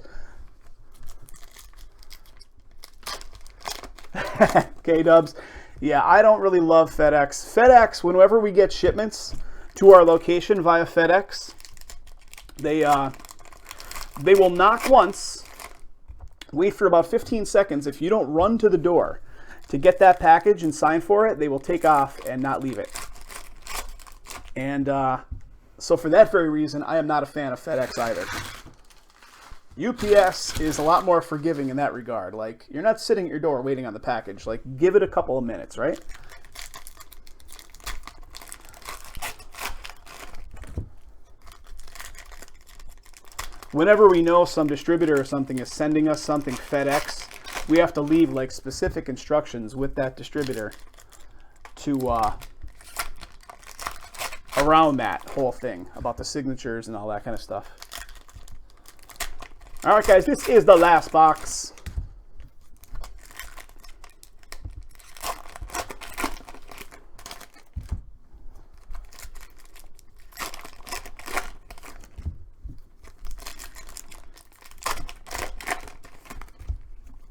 K-Dubs. Yeah, I don't really love FedEx. FedEx, whenever we get shipments to our location via FedEx, they will knock once, wait for about 15 seconds. If you don't run to the door to get that package and sign for it, they will take off and not leave it. And so for that very reason, I am not a fan of FedEx either. UPS is a lot more forgiving in that regard. Like, you're not sitting at your door waiting on the package. Like, give it a couple of minutes, right? Whenever we know some distributor or something is sending us something FedEx, we have to leave like specific instructions with that distributor to around that whole thing about the signatures and all that kind of stuff. All right, guys, this is the last box.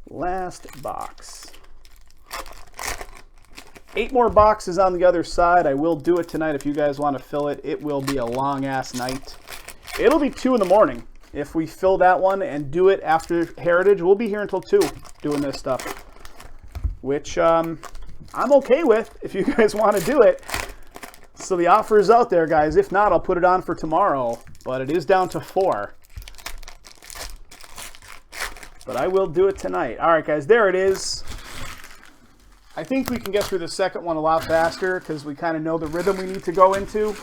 Last box. 8 more boxes on the other side. I will do it tonight if you guys want to fill it. It will be a long ass night. It'll be 2 in the morning if we fill that one and do it after Heritage. We'll be here until 2 doing this stuff, which I'm okay with if you guys want to do it. So the offer is out there, guys. If not, I'll put it on for tomorrow, but it is down to 4. But I will do it tonight. All right, guys, there it is. I think we can get through the second one a lot faster because we kind of know the rhythm we need to go into.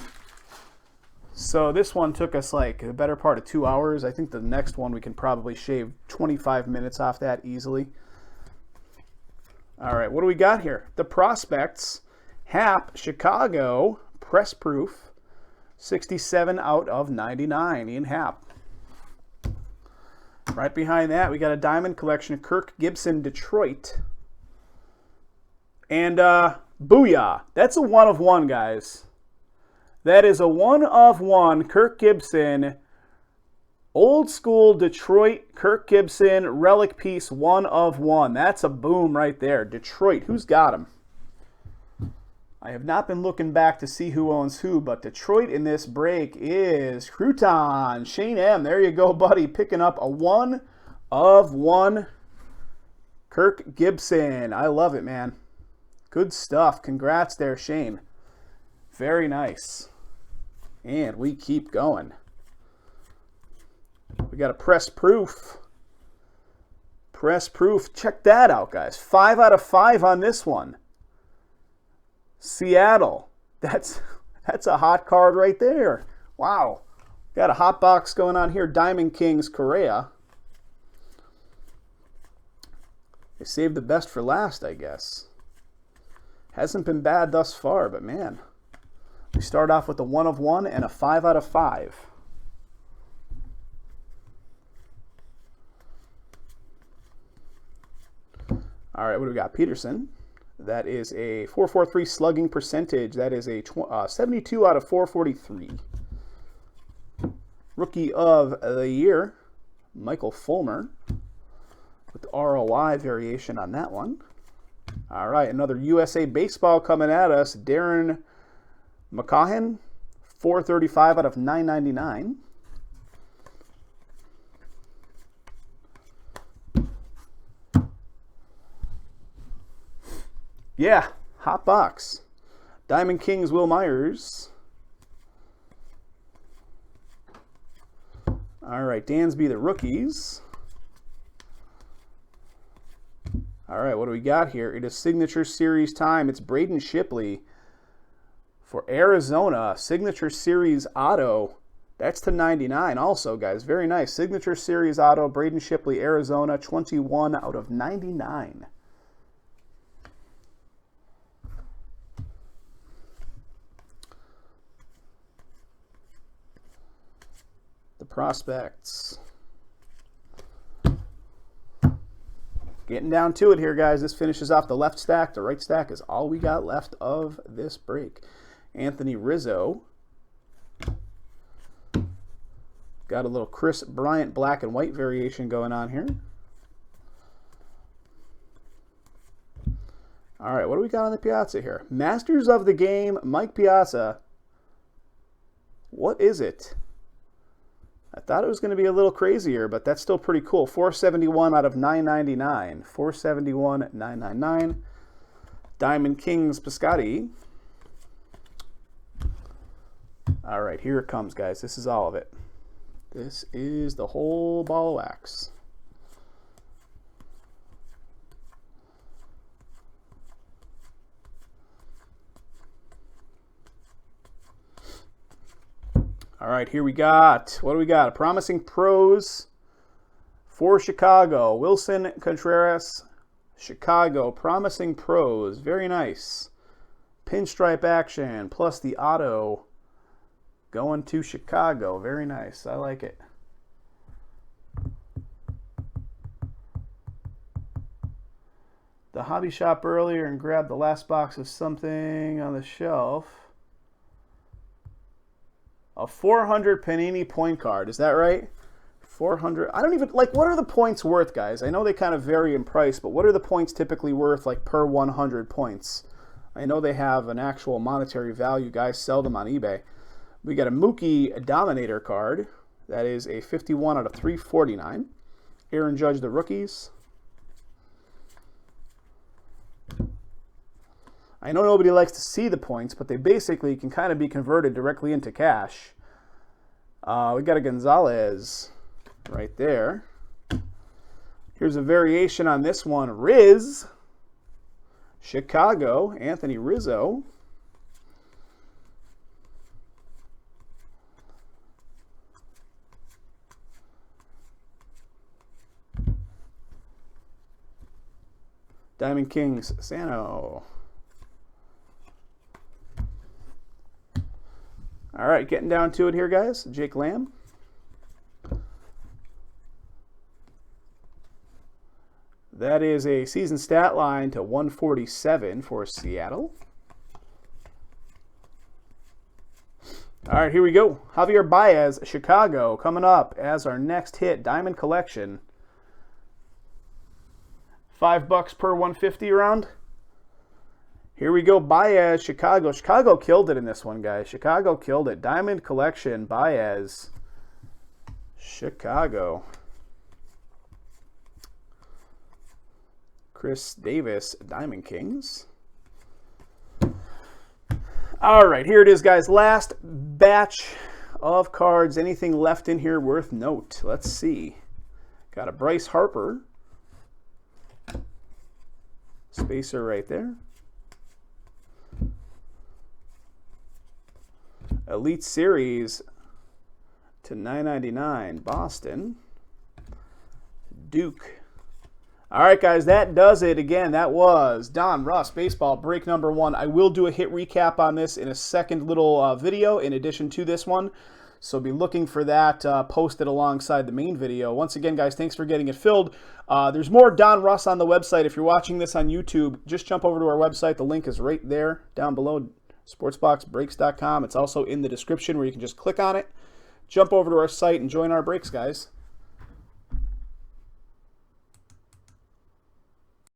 So this one took us like the better part of 2 hours. I think the next one we can probably shave 25 minutes off that easily. All right, what do we got here? The Prospects, Hap, Chicago, Press Proof, 67 out of 99 in Hap. Right behind that, we got a Diamond Collection, Kirk Gibson, Detroit. And booyah, that's a 1 of 1, guys. That is a 1 of 1 Kirk Gibson, old school Detroit Kirk Gibson relic piece, 1 of 1. That's a boom right there. Detroit, who's got him? I have not been looking back to see who owns who, but Detroit in this break is Crouton. Shane M. There you go, buddy. Picking up a 1 of 1 Kirk Gibson. I love it, man. Good stuff. Congrats there, Shane. Very nice. And we keep going. We got a Press Proof. Press Proof. Check that out, guys. 5 out of 5 on this one. Seattle. That's a hot card right there. Wow. Got a hot box going on here. Diamond Kings, Correa. They saved the best for last, I guess. Hasn't been bad thus far, but man. We start off with a 1 of 1 and a 5 out of 5. All right, what do we got? Peterson. That is a 443 slugging percentage. That is a 72 out of 443. Rookie of the Year, Michael Fulmer, with the ROI variation on that one. All right, another USA Baseball coming at us. Darren McCahan, 435 out of 999. Yeah, hot box. Diamond Kings, Will Myers. All right, Dansby, the rookies. All right, what do we got here? It is Signature Series time. It's Braden Shipley for Arizona. Signature Series auto. That's to 99 also, guys. Very nice. Signature Series auto, Braden Shipley, Arizona, 21 out of 99. The prospects. Getting down to it here, guys. This finishes off the left stack. The right stack is all we got left of this break. Anthony Rizzo. Got a little Chris Bryant black and white variation going on here. All right, what do we got on the Piazza here? Masters of the Game, Mike Piazza. What is it? I thought it was going to be a little crazier, but that's still pretty cool. 471 out of 999. 471, 999. Diamond Kings Piscotty. All right, here it comes, guys. This is all of it. This is the whole ball of wax. All right, here we got, what do we got? A Promising Pros for Chicago. Wilson Contreras, Chicago. Promising Pros, very nice. Pinstripe action, plus the auto going to Chicago. Very nice, I like it. The hobby shop earlier and grabbed the last box of something on the shelf. A 400 Panini point card, is that right? 400, I don't even, like, what are the points worth, guys? I know they kind of vary in price, but what are the points typically worth, like, per 100 points? I know they have an actual monetary value. Guys sell them on eBay. We got a Mookie Dominator card. That is a 51 out of 349. Aaron Judge, the rookies. I know nobody likes to see the points, but they basically can kind of be converted directly into cash. We got a Gonzalez right there. Here's a variation on this one. Riz, Chicago, Anthony Rizzo. Diamond Kings, Sano. All right, getting down to it here, guys. Jake Lamb. That is a season stat line to 147 for Seattle. All right, here we go. Javier Baez, Chicago, coming up as our next hit. Diamond Collection. $5 per 150 round. Here we go, Baez, Chicago. Chicago killed it in this one, guys. Chicago killed it. Diamond Collection, Baez, Chicago. Chris Davis, Diamond Kings. All right, here it is, guys. Last batch of cards. Anything left in here worth note? Let's see. Got a Bryce Harper. Spacer right there. Elite Series to 999, Boston. Duke. All right, guys, that does it. Again, that was Donruss Baseball break number 1. I will do a hit recap on this in a second little video in addition to this one. So be looking for that posted alongside the main video. Once again, guys, thanks for getting it filled. There's more Donruss on the website. If you're watching this on YouTube, just jump over to our website. The link is right there down below. SportsBoxBreaks.com. It's also in the description where you can just click on it, jump over to our site, and join our breaks, guys.